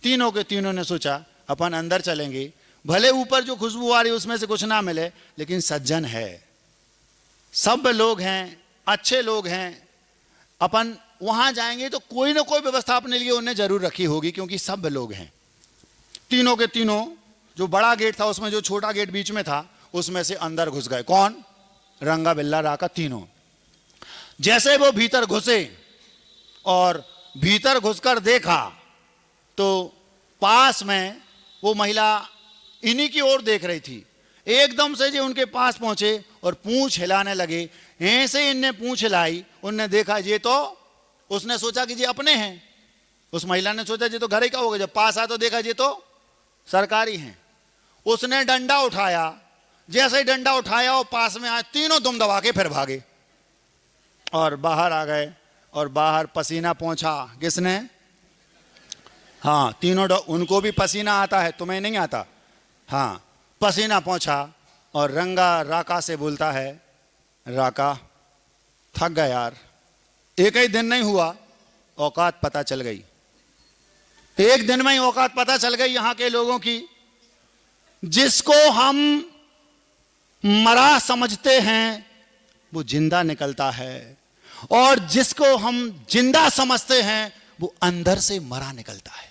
तीनों के तीनों ने सोचा अपन अंदर चलेंगे, भले ऊपर जो खुशबू आ रही उसमें से कुछ ना मिले, लेकिन सज्जन है, सभ्य लोग हैं, अच्छे लोग हैं, अपन वहां जाएंगे तो कोई ना कोई व्यवस्था अपने लिए उन्हें जरूर रखी होगी, क्योंकि सभ्य लोग हैं। तीनों के तीनों, जो बड़ा गेट था उसमें जो छोटा गेट बीच में था उसमें से अंदर घुस गए। कौन? रंगा बिल्ला राका तीनों। जैसे वो भीतर घुसे और भीतर घुसकर देखा तो पास में वो महिला इन्हीं की ओर देख रही थी। एकदम से जो उनके पास पहुंचे और पूंछ हिलाने लगे। ऐसे इनने पूंछ हिलाई, उनने देखा ये तो, उसने सोचा कि ये अपने हैं। उस महिला ने सोचा ये तो घर ही का होगा। जब पास आया तो देखा ये तो सरकारी हैं। उसने डंडा उठाया, जैसे ही डंडा उठाया और पास में आए, तीनों दुम दबा के फिर भागे और बाहर आ गए। और बाहर पसीना पहुंचा किसने? हाँ, तीनों, उनको भी पसीना आता है, तुम्हें नहीं आता? हाँ, पसीना पहुंचा और रंगा राका से बोलता है, राका थक गया यार, एक ही दिन नहीं हुआ, औकात पता चल गई। एक दिन में ही औकात पता चल गई यहाँ के लोगों की। जिसको हम मरा समझते हैं वो जिंदा निकलता है, और जिसको हम जिंदा समझते हैं वो अंदर से मरा निकलता है।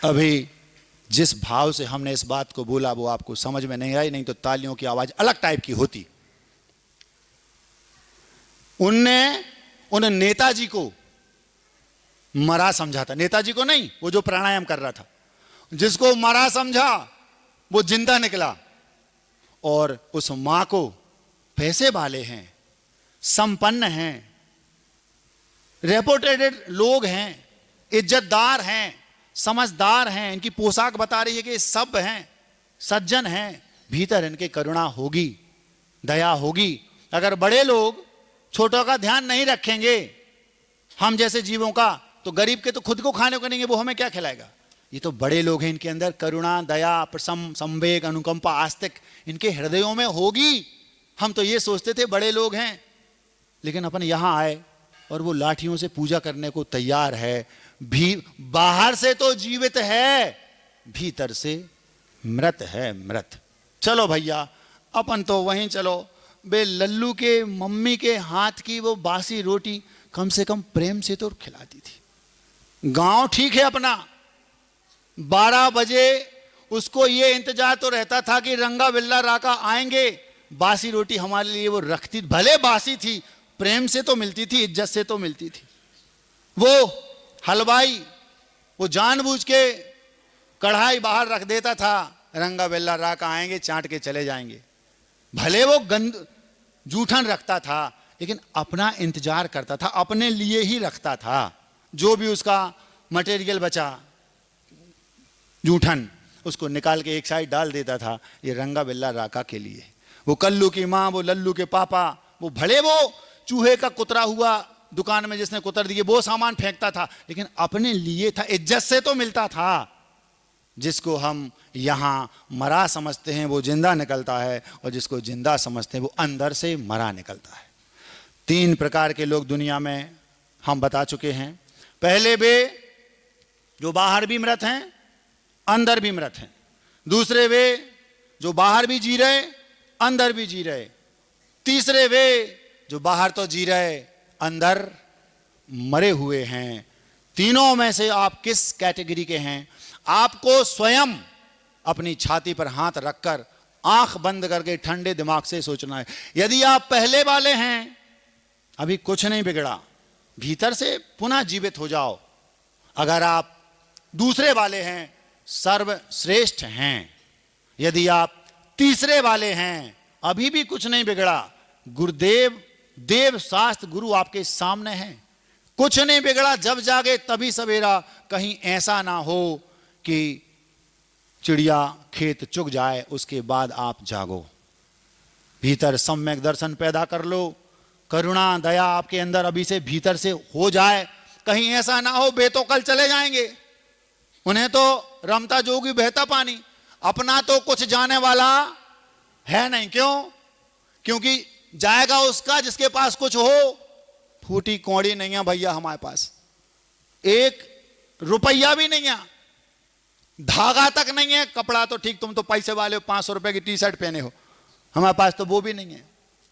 अभी जिस भाव से हमने इस बात को बोला वो आपको समझ में नहीं आई, नहीं तो तालियों की आवाज अलग टाइप की होती। उनने उन नेताजी को मरा समझा था। नेताजी को नहीं, वो जो प्राणायाम कर रहा था। जिसको मरा समझा वो जिंदा निकला। और उस मां को पैसे वाले हैं, संपन्न हैं, रेपुटेटेड लोग हैं, इज्जतदार हैं, समझदार हैं, इनकी पोशाक बता रही है कि सब हैं, सज्जन हैं, भीतर इनके करुणा होगी, दया होगी। अगर बड़े लोग छोटों का ध्यान नहीं रखेंगे, हम जैसे जीवों का, तो गरीब के तो खुद को खाने को नहीं है, वो हमें क्या खिलाएगा? ये तो बड़े लोग हैं, इनके अंदर करुणा, दया, प्रसम, संवेग, अनुकंपा, आस्तिक इनके हृदयों में होगी। हम तो ये सोचते थे बड़े लोग हैं, लेकिन अपन यहां आए और वो लाठियों से पूजा करने को तैयार है। भी बाहर से तो जीवित है, भीतर से मृत है, मृत। चलो भैया, अपन तो वहीं चलो। बे लल्लू के मम्मी के हाथ की वो बासी रोटी कम से कम प्रेम से तो खिलाती थी। गांव ठीक है अपना, 12 बजे उसको ये इंतजार तो रहता था कि रंगा बिल्ला राका आएंगे, बासी रोटी हमारे लिए वो रखती। भले बासी थी, प्रेम से तो मिलती थी, इज्जत से तो मिलती थी। वो हलवाई वो जानबूझ के कढ़ाई बाहर रख देता था, रंगा बिल्ला राका आएंगे, चाट के चले जाएंगे। भले वो गंद जूठन रखता था, लेकिन अपना इंतजार करता था, अपने लिए ही रखता था। जो भी उसका मटेरियल बचा जूठन, उसको निकाल के एक साइड डाल देता था, ये रंगा बिल्ला राका के लिए। वो कल्लू की माँ, वो लल्लू के पापा, वो भले वो चूहे का कुतरा हुआ दुकान में जिसने कुतर दिए वो सामान फेंकता था, लेकिन अपने लिए था, इज्जत से तो मिलता था। जिसको हम यहां मरा समझते हैं वो जिंदा निकलता है, और जिसको जिंदा समझते हैं वो अंदर से मरा निकलता है। 3 प्रकार के लोग दुनिया में हम बता चुके हैं। पहले वे जो बाहर भी मृत हैं, अंदर भी मृत हैं। दूसरे वे जो बाहर भी जी रहे, अंदर भी जी रहे। तीसरे वे जो बाहर तो जी रहे, अंदर मरे हुए हैं। तीनों में से आप किस कैटेगरी के हैं? आपको स्वयं अपनी छाती पर हाथ रखकर आंख बंद करके ठंडे दिमाग से सोचना है। यदि आप पहले वाले हैं, अभी कुछ नहीं बिगड़ा, भीतर से पुनः जीवित हो जाओ। अगर आप दूसरे वाले हैं, सर्वश्रेष्ठ हैं। यदि आप तीसरे वाले हैं, अभी भी कुछ नहीं बिगड़ा, गुरुदेव, देव शास्त्र गुरु आपके सामने हैं, कुछ नहीं बिगड़ा। जब जागे तभी सवेरा, कहीं ऐसा ना हो कि चिड़िया खेत चुग जाए उसके बाद आप जागो। भीतर सम्यक दर्शन पैदा कर लो, करुणा दया आपके अंदर अभी से भीतर से हो जाए। कहीं ऐसा ना हो बे तो कल चले जाएंगे, उन्हें तो रमता जोगी बहता पानी। अपना तो कुछ जाने वाला है नहीं। क्यों? क्योंकि जाएगा उसका जिसके पास कुछ हो। फूटी कौड़ी नहीं है भैया हमारे पास, 1 रुपया भी नहीं है, धागा तक नहीं है। कपड़ा तो ठीक, तुम तो पैसे वाले हो, 500 रुपए की टी शर्ट पहने हो, हमारे पास तो वो भी नहीं है।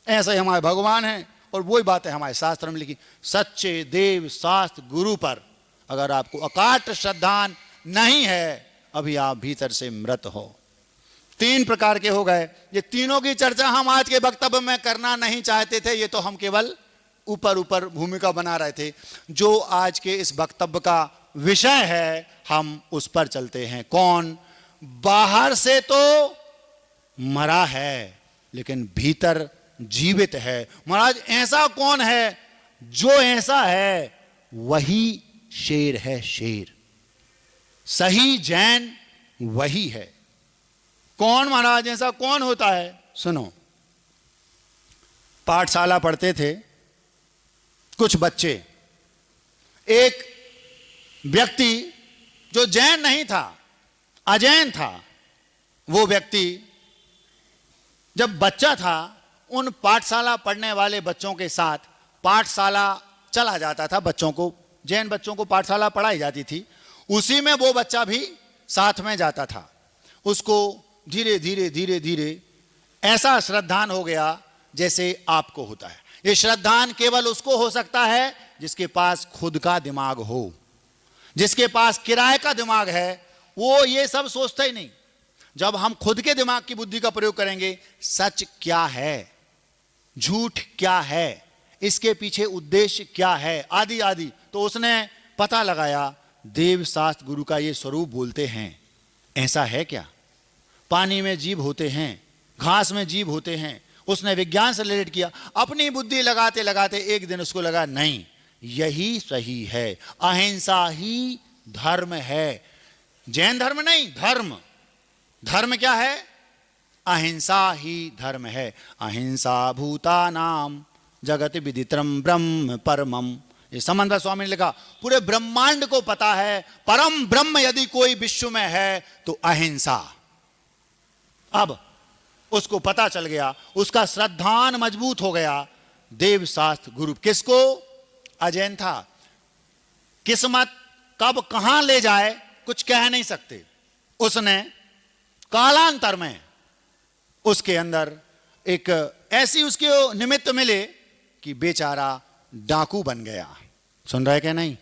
ऐसे ही हमारे भगवान हैं। और वही बात है हमारे शास्त्र में लिखी, सच्चे देव शास्त्र गुरु पर अगर आपको अकाट श्रद्धा नहीं है, अभी आप भीतर से मृत हो। 3 प्रकार के हो गए। ये तीनों की चर्चा हम आज के वक्तव्य में करना नहीं चाहते थे, ये तो हम केवल ऊपर ऊपर भूमिका बना रहे थे। जो आज के इस वक्तव्य का विषय है हम उस पर चलते हैं। कौन? बाहर से तो मरा है लेकिन भीतर जीवित है। महाराज ऐसा कौन है? जो ऐसा है वही शेर है, शेर। सही जैन वही है। कौन महाराज? ऐसा कौन होता है? सुनो, पाठशाला पढ़ते थे कुछ बच्चे। एक व्यक्ति जो जैन नहीं था, अजैन था, वो व्यक्ति जब बच्चा था उन पाठशाला पढ़ने वाले बच्चों के साथ पाठशाला चला जाता था। बच्चों को, जैन बच्चों को पाठशाला पढ़ाई जाती थी, उसी में वो बच्चा भी साथ में जाता था। उसको धीरे धीरे धीरे धीरे ऐसा श्रद्धान हो गया जैसे आपको होता है। ये श्रद्धान केवल उसको हो सकता है जिसके पास खुद का दिमाग हो। जिसके पास किराए का दिमाग है वो ये सब सोचता ही नहीं। जब हम खुद के दिमाग की बुद्धि का प्रयोग करेंगे, सच क्या है, झूठ क्या है, इसके पीछे उद्देश्य क्या है, आदि आदि, तो उसने पता लगाया देव शास्त्र गुरु का ये स्वरूप बोलते हैं। ऐसा है क्या? पानी में जीव होते हैं, घास में जीव होते हैं। उसने विज्ञान से रिलेट किया। अपनी बुद्धि लगाते लगाते एक दिन उसको लगा नहीं, यही सही है, अहिंसा ही धर्म है। जैन धर्म नहीं, धर्म। धर्म क्या है? अहिंसा ही धर्म है। अहिंसा भूतानाम जगत विदित्रम ब्रह्म परमम। ये समन्वय स्वामी ने लिखा, पूरे ब्रह्मांड को पता है परम ब्रह्म यदि कोई विश्व में है तो अहिंसा। अब उसको पता चल गया, उसका श्रद्धान मजबूत हो गया। देव शास्त्र गुरु किसको? अजैन था। किस्मत कब कहां ले जाए कुछ कह नहीं सकते। उसने कालांतर में उसके अंदर एक ऐसी उसके निमित्त मिले कि बेचारा डाकू बन गया। सुन रहे क्या? नहीं,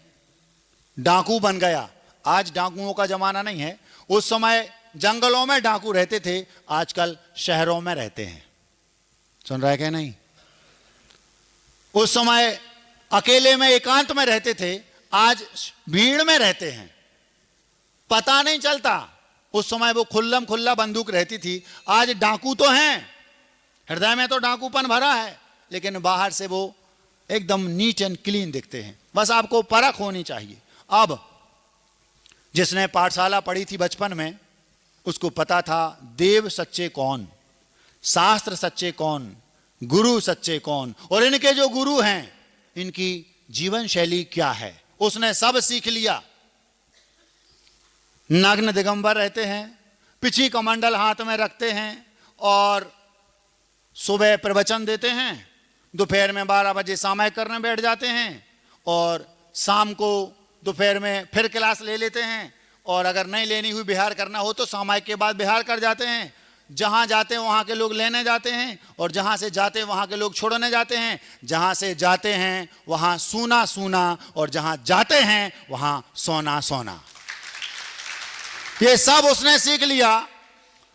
डाकू बन गया। आज डाकुओं का जमाना नहीं है। उस समय जंगलों में डाकू रहते थे, आजकल शहरों में रहते हैं। सुन रहे क्या? नहीं, उस समय अकेले में एकांत में रहते थे, आज भीड़ में रहते हैं। पता नहीं चलता। उस समय वो खुल्लम खुल्ला बंदूक रहती थी। आज डाकू तो हैं, हृदय में तो डाकूपन भरा है, लेकिन बाहर से वो एकदम नीट एंड क्लीन दिखते हैं। बस आपको परख होनी चाहिए। अब जिसने पाठशाला पढ़ी थी बचपन में, उसको पता था देव सच्चे कौन, शास्त्र सच्चे कौन, गुरु सच्चे कौन, और इनके जो गुरु हैं इनकी जीवन शैली क्या है। उसने सब सीख लिया। नग्न दिगंबर रहते हैं, पिछी कमंडल हाथ में रखते हैं और सुबह प्रवचन देते हैं, दोपहर में 12 बजे सामायिक करने बैठ जाते हैं और शाम को दोपहर में फिर क्लास ले लेते हैं, और अगर नहीं लेनी हुई बिहार करना हो तो सामायिक के बाद बिहार कर जाते हैं। जहां जाते हैं वहां के लोग लेने जाते हैं, और जहां से जाते हैं वहां के लोग छोड़ने जाते हैं। जहां से जाते हैं वहां सूना सूना, और जहां जाते हैं वहां सोना सोना। ये सब उसने सीख लिया।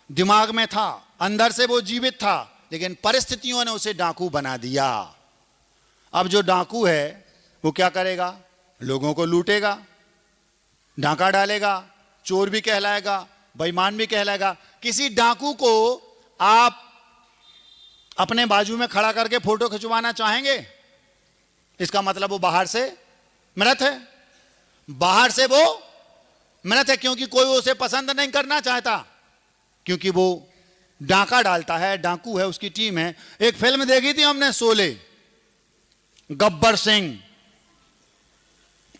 दिमाग में था, अंदर से वो जीवित था, लेकिन परिस्थितियों ने उसे डाकू बना दिया। अब जो डाकू है वो क्या करेगा? लोगों को लूटेगा, डाका डालेगा, चोर भी कहलाएगा, बेईमान भी कहलाएगा। किसी डाकू को आप अपने बाजू में खड़ा करके फोटो खिंचवाना चाहेंगे? इसका मतलब वो बाहर से मृत है। बाहर से वो मृत है क्योंकि कोई उसे पसंद नहीं करना चाहता, क्योंकि वो डाका डालता है, डाकू है, उसकी टीम है। एक फिल्म देखी थी हमने, शोले, गब्बर सिंह,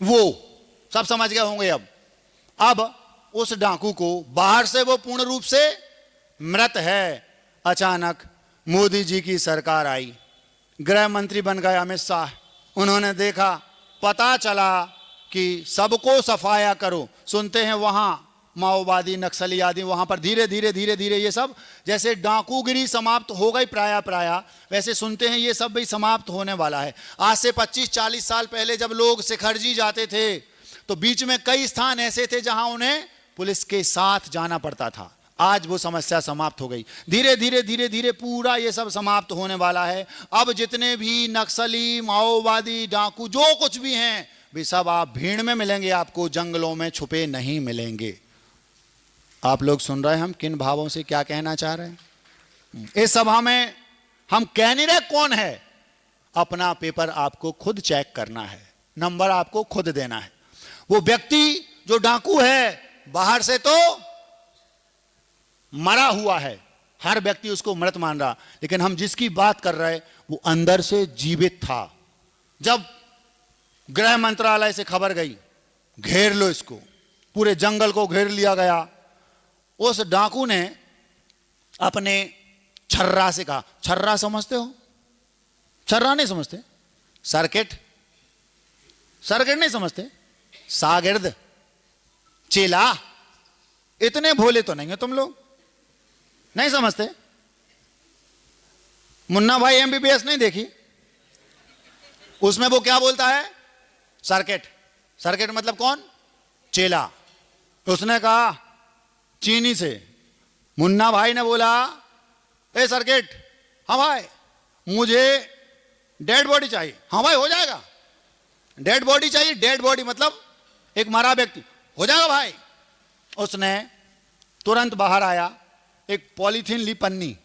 वो सब समझ गए होंगे। अब उस डाकू को, बाहर से वो पूर्ण रूप से मृत है। अचानक मोदी जी की सरकार आई, गृह मंत्री बन गए अमित शाह। उन्होंने देखा, पता चला कि सबको सफाया करो। सुनते हैं वहां माओवादी, नक्सली आदि, वहां पर धीरे धीरे धीरे धीरे ये सब, जैसे डाकूगिरी समाप्त हो गई प्राय, वैसे सुनते हैं ये सब भी समाप्त होने वाला है। आज से 25-40 साल पहले जब लोग शिखरजी जाते थे तो बीच में कई स्थान ऐसे थे जहां उन्हें पुलिस के साथ जाना पड़ता था। आज वो समस्या समाप्त हो गई। धीरे धीरे धीरे धीरे पूरा ये सब समाप्त होने वाला है। अब जितने भी नक्सली, माओवादी, डाकू जो कुछ भी हैं, वे सब आप भीड़ में मिलेंगे, आपको जंगलों में छुपे नहीं मिलेंगे। आप लोग सुन रहे हैं हम किन भावों से क्या कहना चाह रहे हैं। इस सभा में हम कह नहीं रहे कौन है, अपना पेपर आपको खुद चेक करना है, नंबर आपको खुद देना है। वो व्यक्ति जो डाकू है बाहर से तो मरा हुआ है, हर व्यक्ति उसको मृत मान रहा, लेकिन हम जिसकी बात कर रहे हैं वो अंदर से जीवित था। जब गृह मंत्रालय से खबर गई, घेर लो इसको, पूरे जंगल को घेर लिया गया, उस डाकू ने अपने छर्रा से कहा, छर्रा समझते हो? छर्रा नहीं समझते? सर्किट, सर्किट नहीं समझते? शागिर्द, चेला, इतने भोले तो नहीं हो तुम लोग, नहीं समझते? मुन्ना भाई एमबीबीएस नहीं देखी? उसमें वो क्या बोलता है? सर्किट। सर्किट मतलब कौन? चेला। उसने कहा चीनी से, मुन्ना भाई ने बोला, ए सर्किट, हाँ भाई मुझे डेड बॉडी चाहिए। हाँ भाई हो जाएगा। डेड बॉडी चाहिए? डेड बॉडी मतलब एक मरा व्यक्ति। हो जाएगा भाई। उसने तुरंत बाहर आया, एक पॉलीथीन ली पन्नी,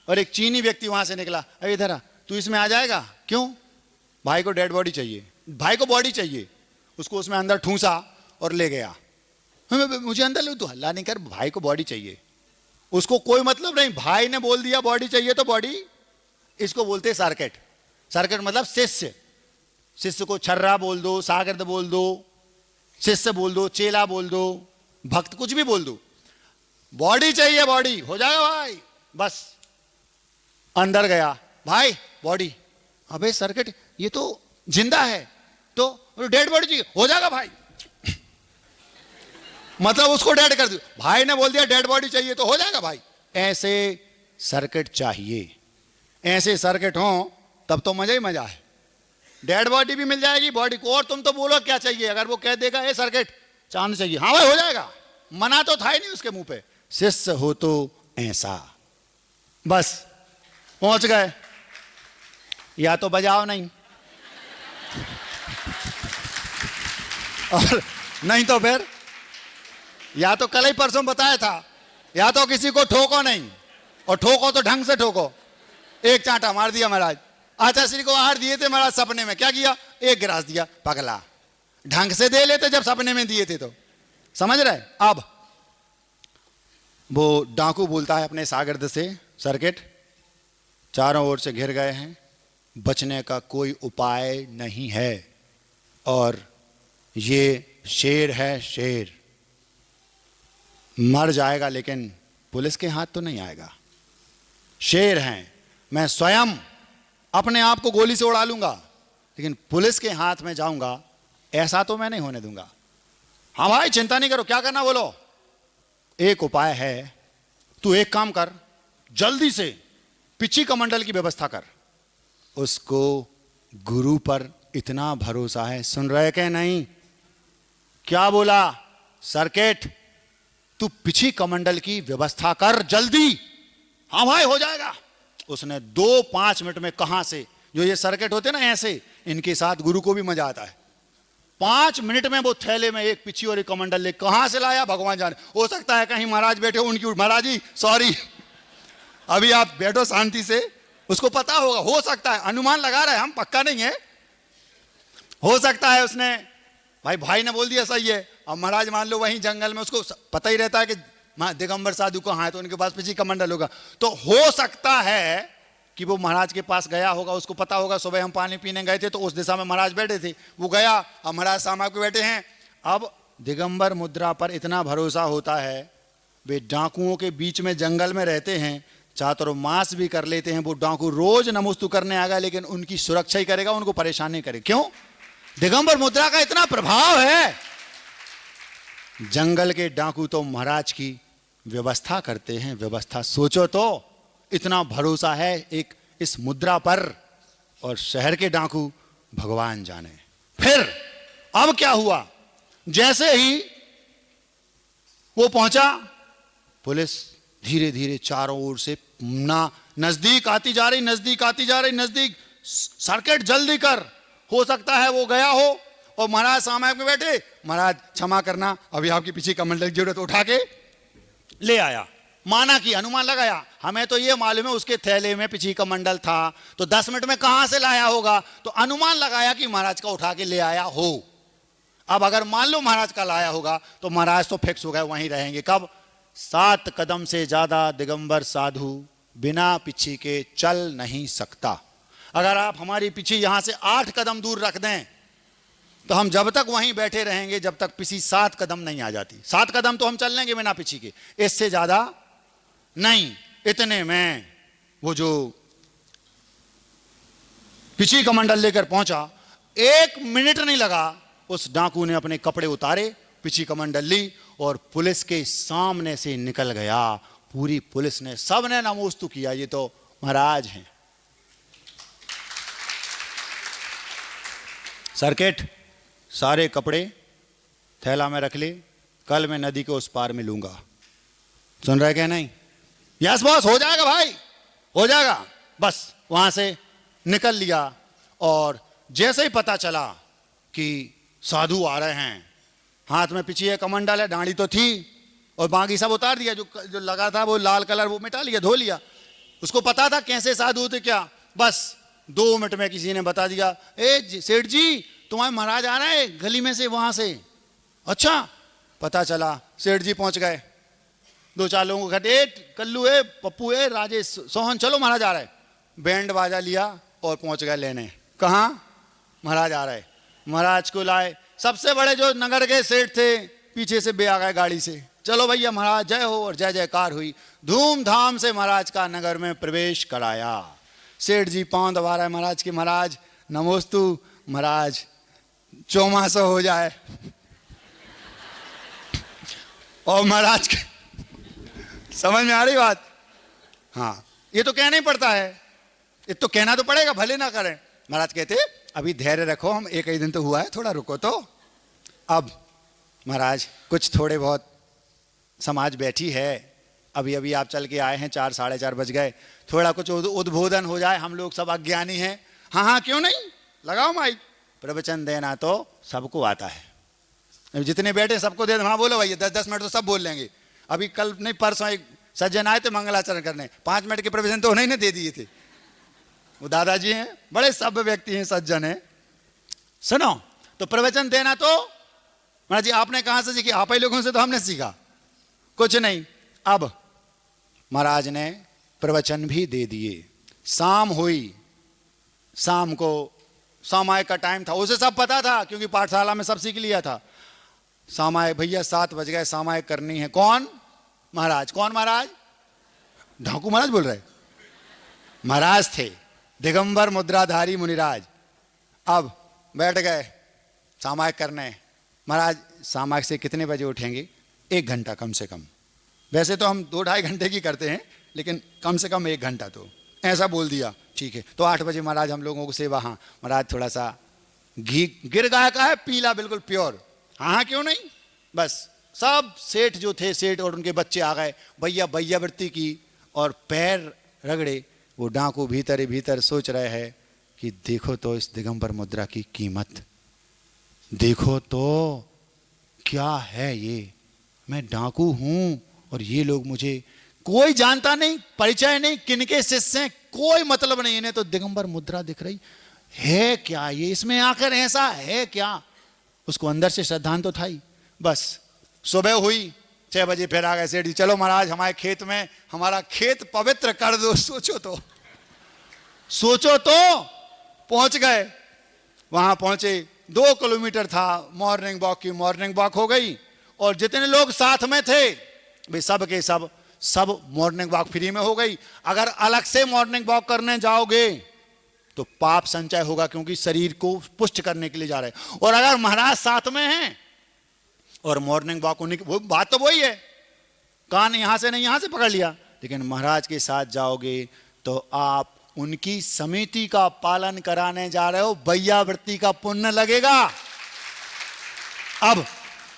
और एक चीनी व्यक्ति वहां से निकला, अरे इधर आ, तू इसमें आ जाएगा? क्यों? भाई को डेड बॉडी चाहिए, भाई को बॉडी चाहिए। उसको उसमें अंदर ठूंसा और ले गया। मुझे अंदर लो, तू हल्ला नहीं कर, भाई को बॉडी चाहिए। उसको कोई मतलब नहीं, भाई ने बोल दिया बॉडी चाहिए तो बॉडी। इसको बोलते सर्किट। सर्किट मतलब शिष्य। शिष्य को छर्रा बोल दो, शागिर्द बोल दो, शिष्य बोल दो, चेला बोल दो, भक्त, कुछ भी बोल दो, बॉडी चाहिए, बॉडी। हो जाएगा भाई। बस अंदर गया, भाई बॉडी। अबे सर्किट, ये तो जिंदा है, तो डेड बॉडी चाहिए। हो जाएगा भाई। मतलब उसको डेड कर दो। भाई ने बोल दिया डेड बॉडी चाहिए तो हो जाएगा भाई। ऐसे सर्किट चाहिए। ऐसे सर्किट हो तब तो मजा ही मजा है। डेड बॉडी भी मिल जाएगी, बॉडी को, और तुम तो बोलो क्या चाहिए। अगर वो कह देगा ए सर्किट चांद चाहिए, हाँ भाई हो जाएगा। मना तो था ही नहीं उसके मुंह पे। शिष्य हो तो ऐसा। बस पहुंच गए, या तो बजाओ नहीं और नहीं तो फिर या तो कल ही परसों बताया था, या तो किसी को ठोको नहीं, और ठोको तो ढंग से ठोको। एक चांटा मार दिया महाराज। आचार्य श्री को आहार दिए थे महाराज, सपने में क्या किया? एक गिलास दिया, पगला। ढंग से दे लेते जब सपने में दिए थे तो। समझ रहे? अब वो डाकू बोलता है अपने शागिर्द से, सर्किट चारों ओर से घिर गए हैं, बचने का कोई उपाय नहीं है, और ये शेर है, शेर मर जाएगा लेकिन पुलिस के हाथ तो नहीं आएगा। शेर हैं, मैं स्वयं अपने आप को गोली से उड़ा लूंगा, लेकिन पुलिस के हाथ में जाऊंगा ऐसा तो मैं नहीं होने दूंगा। हाँ भाई चिंता नहीं करो, क्या करना बोलो? एक उपाय है, तू एक काम कर, जल्दी से पिछी कमंडल की व्यवस्था कर। उसको गुरु पर इतना भरोसा है। सुन रहे कि नहीं? क्या बोला? सर्किट तू पिछी कमंडल की व्यवस्था कर जल्दी। हाँ भाई हो जाएगा। उसने 2-5 मिनट में, कहां से, जो ये सर्किट होते ना ऐसे, इनके साथ गुरु को भी मजा आता है। 5 मिनट में वो थैले में एक पिछी और एक कमंडल ले, कहां से लाया भगवान जाने। हो सकता है कहीं महाराज बैठे हो, उनकी, महाराज जी सॉरी अभी आप बैठो शांति से, उसको पता होगा। हो सकता है, अनुमान लगा रहे हैं हम, पक्का नहीं है, हो सकता है उसने, भाई ने बोल दिया सही है। अब महाराज मान लो वहीं जंगल में, उसको पता ही रहता है कि दिगंबर साधु कहाँ है, तो उनके पास पिछी कमंडल होगा। तो हो सकता है कि वो महाराज के पास गया होगा, उसको पता होगा सुबह हम पानी पीने गए थे तो उस दिशा में महाराज बैठे थे, वो गया, अब महाराज सामा को बैठे हैं। अब दिगंबर मुद्रा पर इतना भरोसा होता है, वे डाकुओं के बीच में जंगल में रहते हैं, चातुर्मास भी कर लेते हैं। वो डाकू रोज नमोस्तु करने आएगा, लेकिन उनकी सुरक्षा ही करेगा, उनको परेशान नहीं करेगा। क्यों? दिगंबर मुद्रा का इतना प्रभाव है। जंगल के डाकू तो महाराज की व्यवस्था करते हैं। व्यवस्था सोचो तो, इतना भरोसा है एक इस मुद्रा पर, और शहर के डाकू भगवान जाने। फिर अब क्या हुआ? जैसे ही वो पहुंचा, पुलिस धीरे धीरे चारों ओर से नजदीक आती जा रही, नजदीक आती जा रही, नजदीक। सर्किट जल्दी कर, हो सकता है वो गया हो। और महाराज सामने में बैठे, महाराज क्षमा करना, अभी आपकी पीछे कमंडल की जरूरत, उठा के ले आया। माना कि अनुमान लगाया, हमें तो ये मालूम है उसके थैले में पीछे कमंडल था, तो 10 मिनट में कहां से लाया होगा, तो अनुमान लगाया कि महाराज का उठा के ले आया हो। अब अगर मान लो महाराज का लाया होगा, तो महाराज तो फिक्स हो गए, वहीं रहेंगे। कब? 7 कदम से ज्यादा दिगंबर साधु बिना पीछे के चल नहीं सकता। अगर आप हमारी पीछे यहां से 8 कदम दूर रख दें, तो हम जब तक वहीं बैठे रहेंगे जब तक पीछे 7 कदम नहीं आ जाती। 7 कदम तो हम चल लेंगे बिना पीछे के, इससे ज्यादा नहीं। इतने में वो जो पीछे कमंडल लेकर पहुंचा, 1 मिनट नहीं लगा, उस डाकू ने अपने कपड़े उतारे, पीछे कमंडल ली और पुलिस के सामने से निकल गया। पूरी पुलिस ने, सबने नमोस्तु किया, ये तो महाराज हैं। सर्किट सारे कपड़े थैला में रख ले, कल मैं नदी के उस पार में लूंगा। सुन रहे क्या? नहीं? यस बॉस, हो जाएगा भाई, हो जाएगा। बस वहां से निकल लिया। और जैसे ही पता चला कि साधु आ रहे हैं, हाथ में पीछे कमंडल है, डांडी तो थी, और बाकी सब उतार दिया, जो लगा था वो लाल कलर वो मिटा लिया, धो लिया। उसको पता था कैसे साधु थे क्या। बस 2 मिनट में किसी ने बता दिया, ए सेठ जी, तुम्हारे महाराज आ रहे हैं गली में से, वहां से। अच्छा, पता चला, सेठ जी पहुंच गए। 2-4 लोगों को कहते, कल्लू है, पप्पू है, राजेश, सोहन, चलो महाराज आ रहे। बैंड बाजा लिया और पहुंच गए लेने। कहाँ? महाराज आ रहे। महाराज को लाए। सबसे बड़े जो नगर के सेठ थे, पीछे से बे आ गए गाड़ी से, चलो भैया महाराज जय हो, और जय जयकार हुई। धूमधाम से महाराज का नगर में प्रवेश कराया। सेठ जी पांव दबा रहा है महाराज के, महाराज नमोस्तु, महाराज चौमासा हो जाए। और महाराज के समझ में आ रही बात? हाँ, ये तो कहना ही पड़ता है, ये तो कहना तो पड़ेगा, भले ना करें। महाराज कहते, अभी धैर्य रखो, हम 1 ही दिन तो हुआ है, थोड़ा रुको तो। अब महाराज कुछ थोड़े बहुत समाज बैठी है, अभी अभी आप चल के आए हैं, 4 साढ़े 4 बज गए, थोड़ा कुछ उद्बोधन हो जाए, हम लोग सब अज्ञानी हैं। हाँ हाँ क्यों नहीं, लगाओ माइक। प्रवचन देना तो सबको आता है, जितने बैठे सबको दे। हाँ बोलो भैया, 10-10 मिनट तो सब बोल लेंगे। अभी कल नहीं परसों एक सज्जन आए थे मंगलाचरण करने, 5 मिनट के प्रवचन तो उन्हें ने दे दिए थे। वो दादाजी हैं, बड़े सभ्य व्यक्ति हैं, सज्जन हैं। सुनो, तो प्रवचन देना तो महाराज जी आपने कहां से सीखी? आप ही लोगों से तो हमने सीखा कुछ नहीं। अब महाराज ने प्रवचन भी दे दिए। शाम हुई, शाम को सामायिक का टाइम था, उसे सब पता था क्योंकि पाठशाला में सब सीख लिया था। सामायिक भैया 7 बज गए, सामायिक करनी है। कौन? महाराज। कौन महाराज? ढाकू महाराज बोल रहे? महाराज थे दिगंबर मुद्राधारी मुनिराज। अब बैठ गए सामायिक करने। महाराज सामायिक से कितने बजे उठेंगे? 1 घंटा कम से कम। वैसे तो हम 2-2.5 घंटे की करते हैं, लेकिन कम से कम 1 घंटा तो ऐसा बोल दिया। ठीक है, तो 8 बजे महाराज हम लोगों को सेवा। हाँ महाराज, थोड़ा सा घी गिर गाय का है, पीला बिल्कुल प्योर। हाँ हाँ क्यों नहीं। बस सब सेठ जो थे, सेठ और उनके बच्चे आ गए। भैया भैया वृत्ति की और पैर रगड़े। वो डाकू भीतर ही भीतर सोच रहे हैं कि देखो तो इस दिगंबर मुद्रा की कीमत, देखो तो क्या है ये। मैं डाकू हूं और ये लोग मुझे कोई जानता नहीं, परिचय नहीं, किनके शिष्य हैं, कोई मतलब नहीं। इन्हें तो दिगंबर मुद्रा दिख रही है, क्या ये, इसमें आकर ऐसा है क्या। उसको अंदर से श्रद्धांत तो था ही। बस सुबह हुई, 6 बजे फिर आ गए सेठ जी, चलो महाराज हमारे खेत में, हमारा खेत पवित्र कर दो। सोचो तो पहुंच गए। वहां पहुंचे, 2 किलोमीटर था, मॉर्निंग वॉक की मॉर्निंग वॉक हो गई, और जितने लोग साथ में थे वे सब के सब मॉर्निंग वॉक फ्री में हो गई। अगर अलग से मॉर्निंग वॉक करने जाओगे तो पाप संचय होगा, क्योंकि शरीर को पुष्ट करने के लिए जा रहे हैं। और अगर महाराज साथ में हैं और मॉर्निंग वॉक होने की, वो बात तो वही है, कान यहां से नहीं यहां से पकड़ लिया, लेकिन महाराज के साथ जाओगे तो आप उनकी समिति का पालन कराने जा रहे हो, बैयावृत्ति का पुण्य लगेगा। अब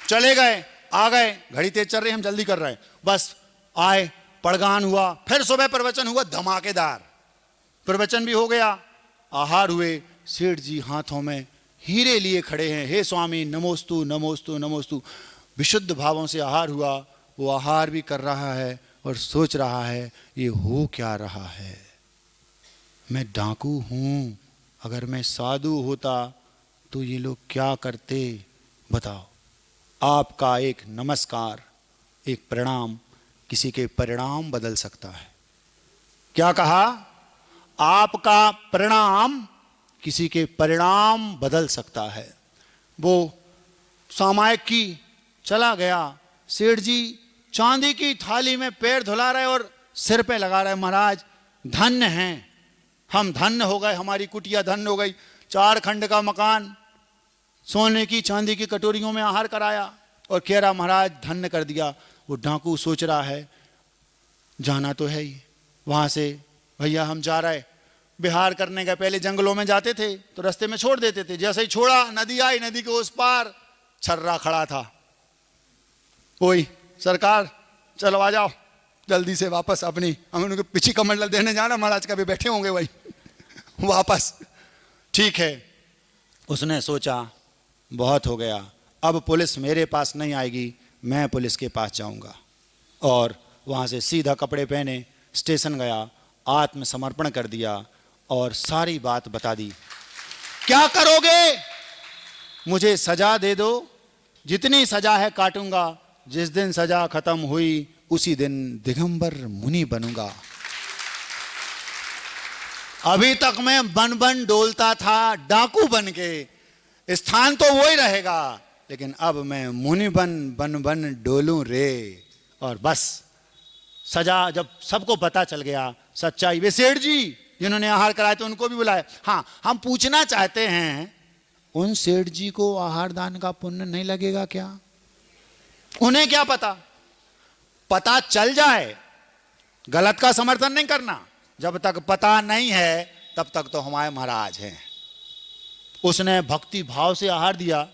चले गए, आ गए, घड़ी तेज चल रही, हम जल्दी कर रहे हैं, बस आए, पड़गान हुआ, फिर सुबह प्रवचन हुआ धमाकेदार, प्रवचन भी हो गया, आहार हुए। सेठ जी हाथों में हीरे लिए खड़े हैं, हे स्वामी नमोस्तु नमोस्तु नमोस्तु। विशुद्ध भावों से आहार हुआ, वो आहार भी कर रहा है और सोच रहा है ये हो क्या रहा है, मैं डाकू हूं, अगर मैं साधु होता तो ये लोग क्या करते बताओ। आपका एक नमस्कार, एक प्रणाम किसी के परिणाम बदल सकता है। क्या कहा? आपका प्रणाम किसी के परिणाम बदल सकता है। वो सामायिक की चला गया, सेठ जी चांदी की थाली में पैर धुला रहे और सिर पे लगा रहे, महाराज धन्य हैं, हम धन्य हो गए, हमारी कुटिया धन्य हो गई, 4 खंड का मकान, सोने की चांदी की कटोरियों में आहार कराया, और कह रहा महाराज धन्य कर दिया। वो डाकू सोच रहा है जाना तो है ही, वहां से भैया हम जा रहे, बिहार करने का पहले जंगलों में जाते थे तो रास्ते में छोड़ देते थे, जैसे ही छोड़ा नदी आई, नदी के उस पार छर्रा खड़ा था, ओए सरकार चलो आ जाओ जल्दी से वापस, अपनी हम उनको पिछी कमंडल देने जाना, महाराज कभी बैठे होंगे वही वापस। ठीक है, उसने सोचा बहुत हो गया, अब पुलिस मेरे पास नहीं आएगी, मैं पुलिस के पास जाऊंगा। और वहाँ से सीधा कपड़े पहने स्टेशन गया, आत्मसमर्पण कर दिया और सारी बात बता दी। क्या करोगे? मुझे सजा दे दो, जितनी सजा है काटूंगा, जिस दिन सजा खत्म हुई उसी दिन दिगंबर मुनि बनूंगा। अभी तक मैं बन बन डोलता था डाकू बन के, स्थान तो वो ही रहेगा, लेकिन अब मैं मुनि बन बन डोलूं रे। और बस सजा जब सबको पता चल गया सच्चाई, वे सेठ जी जिन्होंने आहार कराया तो उनको भी बुलाया। हाँ, हम पूछना चाहते हैं उन सेठ जी को आहार दान का पुण्य नहीं लगेगा क्या? उन्हें क्या पता? पता चल जाए, गलत का समर्थन नहीं करना, जब तक पता नहीं है तब तक तो हमारे महाराज हैं। उसने भक्ति भाव से आहार दिया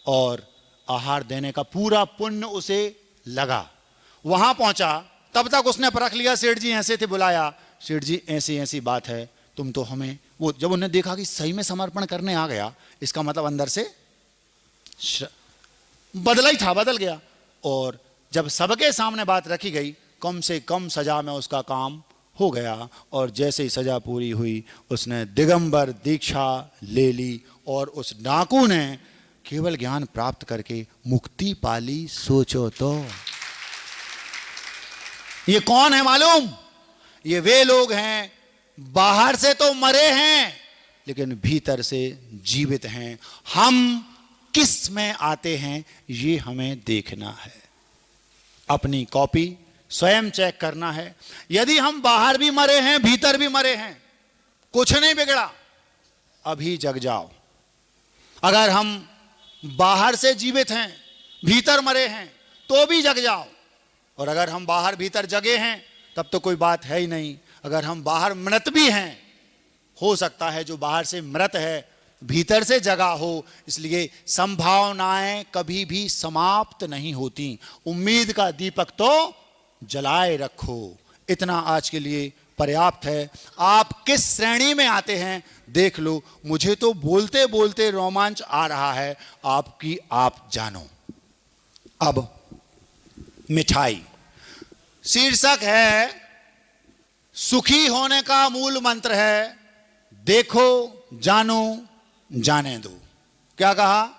और आहार देने का पूरा पुण्य उसे लगा। वहां पहुंचा तब तक उसने परख लिया, सेठ जी ऐसे थे, बुलाया, सेठ जी ऐसी ऐसी बात है, तुम तो हमें, वो जब उन्हें देखा कि सही में समर्पण करने आ गया, इसका मतलब अंदर से बदला ही था, बदल गया। और जब सबके सामने बात रखी गई, कम से कम सजा में उसका काम हो गया। और जैसे ही सजा पूरी हुई उसने दिगंबर दीक्षा ले ली और उस डाकू ने केवल ज्ञान प्राप्त करके मुक्ति पाली। सोचो तो, ये कौन है मालूम? ये वे लोग हैं बाहर से तो मरे हैं लेकिन भीतर से जीवित हैं। हम किस में आते हैं ये हमें देखना है, अपनी कॉपी स्वयं चेक करना है। यदि हम बाहर भी मरे हैं भीतर भी मरे हैं, कुछ नहीं बिगड़ा, अभी जग जाओ। अगर हम बाहर से जीवित हैं भीतर मरे हैं तो भी जग जाओ, और अगर हम बाहर भीतर जगे हैं तब तो कोई बात है ही नहीं। अगर हम बाहर मृत भी हैं, हो सकता है जो बाहर से मृत है भीतर से जगा हो, इसलिए संभावनाएं कभी भी समाप्त नहीं होती। उम्मीद का दीपक तो जलाए रखो। इतना आज के लिए पर्याप्त है। आप किस श्रेणी में आते हैं देख लो। मुझे तो बोलते बोलते रोमांच आ रहा है, आपकी आप जानो। अब मिठाई शीर्षक है, सुखी होने का मूल मंत्र है देखो जानो जाने दो। क्या कहा?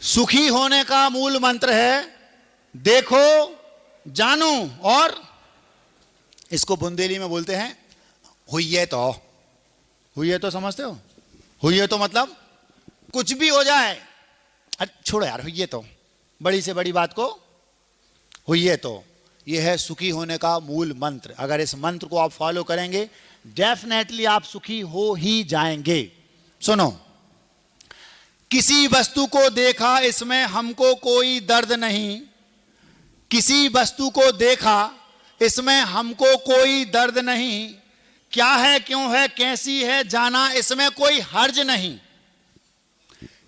सुखी होने का मूल मंत्र है देखो जानो, और इसको बुंदेली में बोलते हैं हुई है तो। हुई है तो समझते हो? हुई है तो मतलब कुछ भी हो जाए, अरे छोड़ो यार, हुई है तो, बड़ी से बड़ी बात को हुई है तो। यह है सुखी होने का मूल मंत्र। अगर इस मंत्र को आप फॉलो करेंगे, डेफिनेटली आप सुखी हो ही जाएंगे। सुनो, किसी वस्तु को देखा इसमें हमको कोई दर्द नहीं, किसी वस्तु को देखा इसमें हमको कोई दर्द नहीं, क्या है क्यों है कैसी है जाना इसमें कोई हर्ज नहीं।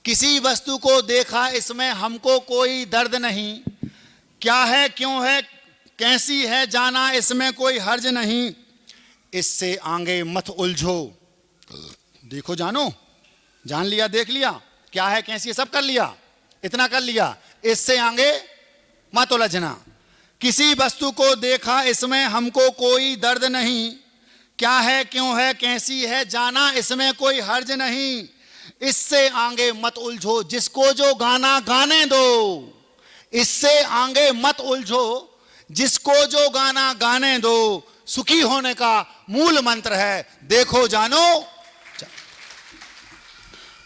किसी वस्तु को देखा इसमें हमको कोई दर्द नहीं, क्या है क्यों है कैसी है जाना इसमें कोई हर्ज नहीं। इससे आगे मत उलझो, देखो जानो, जान लिया देख लिया, क्या है कैसी है सब कर लिया, इतना कर लिया, इससे आगे मत उलझना। किसी वस्तु को देखा इसमें हमको कोई दर्द नहीं, क्या है क्यों है कैसी है जाना इसमें कोई हर्ज नहीं। इससे आगे मत उलझो, जिसको जो गाना गाने दो। इससे आगे मत उलझो, जिसको जो गाना गाने दो। सुखी होने का मूल मंत्र है, देखो जानो।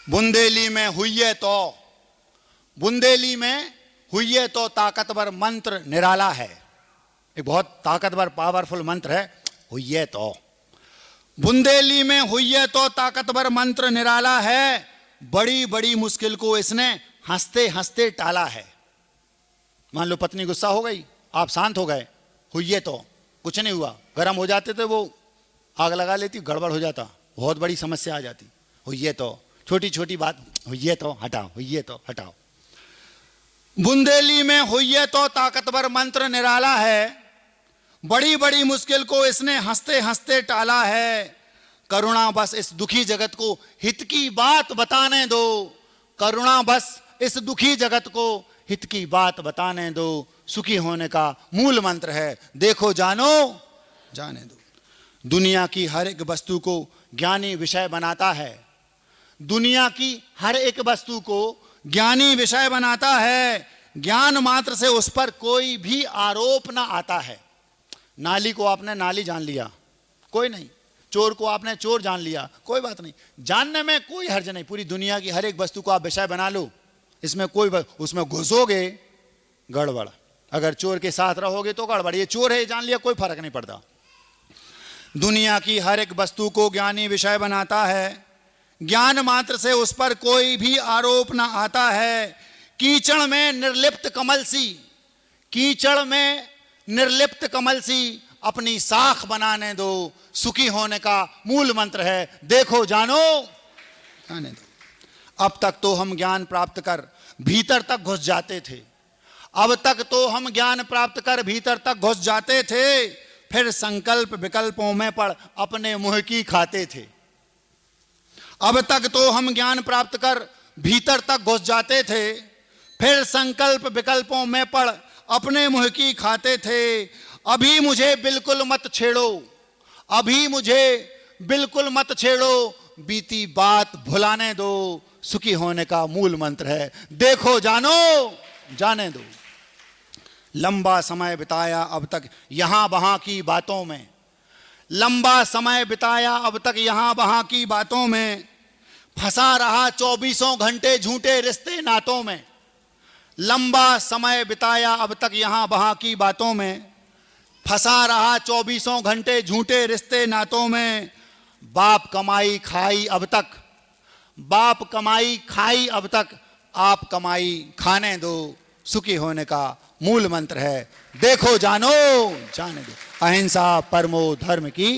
बुंदेली में हुई तो, बुंदेली में हुई तो ताकतवर मंत्र निराला है। एक बहुत ताकतवर पावरफुल मंत्र है, हुई तो। बुंदेली में हुई तो ताकतवर मंत्र निराला है, बड़ी बड़ी मुश्किल को इसने हंसते हंसते टाला है। मान लो पत्नी गुस्सा हो गई, आप शांत हो गए, हुई तो कुछ नहीं हुआ, गर्म हो जाते थे वो आग लगा लेती, गड़बड़ हो जाता, बहुत बड़ी समस्या आ जाती। हुई तो छोटी छोटी बात, हुई तो हटाओ, हुई तो हटाओ। बुंदेली में हुई तो ताकतवर मंत्र निराला है, बड़ी बड़ी मुश्किल को इसने हंसते हंसते टाला है। करुणा बस इस दुखी जगत को हित की बात बताने दो, करुणा बस इस दुखी जगत को हित की बात बताने दो। सुखी होने का मूल मंत्र है, देखो जानो जाने दो। दुनिया की हर एक वस्तु को ज्ञानी विषय बनाता है, दुनिया की हर एक वस्तु को ज्ञानी विषय बनाता है, ज्ञान मात्र से उस पर कोई भी आरोप ना आता है। नाली को आपने नाली जान लिया, कोई नहीं। चोर को आपने चोर जान लिया, कोई बात नहीं, जानने में कोई हर्ज नहीं। पूरी दुनिया की हर एक वस्तु को आप विषय बना लो, इसमें कोई उसमें घुसोगे गड़बड़, अगर चोर के साथ रहोगे तो गड़बड़। ये चोर है जान लिया, कोई फर्क नहीं पड़ता। दुनिया की हर एक वस्तु को ज्ञानी विषय बनाता है, ज्ञान मात्र से उस पर कोई भी आरोप ना आता है। कीचड़ में निर्लिप्त कमल सी, कीचड़ में निर्लिप्त कमल सी अपनी साख बनाने दो। सुखी होने का मूल मंत्र है, देखो जानो जाने दो। अब तक तो हम ज्ञान प्राप्त कर भीतर तक घुस जाते थे, अब तक तो हम ज्ञान प्राप्त कर भीतर तक घुस जाते थे, फिर संकल्प विकल्पों में पड़ अपने मुंह की खाते थे। अब तक तो हम ज्ञान प्राप्त कर भीतर तक घुस जाते थे, फिर संकल्प विकल्पों में पड़ अपने मुंह की खाते थे। अभी मुझे बिल्कुल मत छेड़ो, अभी मुझे बिल्कुल मत छेड़ो, बीती बात भुलाने दो। सुखी होने का मूल मंत्र है, देखो जानो जाने दो। लंबा समय बिताया अब तक यहां वहां की बातों में, लंबा समय बिताया अब तक यहां वहां की बातों में, फंसा रहा 24 घंटे झूठे रिश्ते नातों में। लंबा समय बिताया अब तक यहां वहां की बातों में, फंसा रहा 24 घंटे झूठे रिश्ते नातों में। बाप कमाई खाई अब तक, बाप कमाई खाई अब तक, आप कमाई खाने दो। सुखी होने का मूल मंत्र है, देखो जानो जाने दो। अहिंसा परमो धर्म की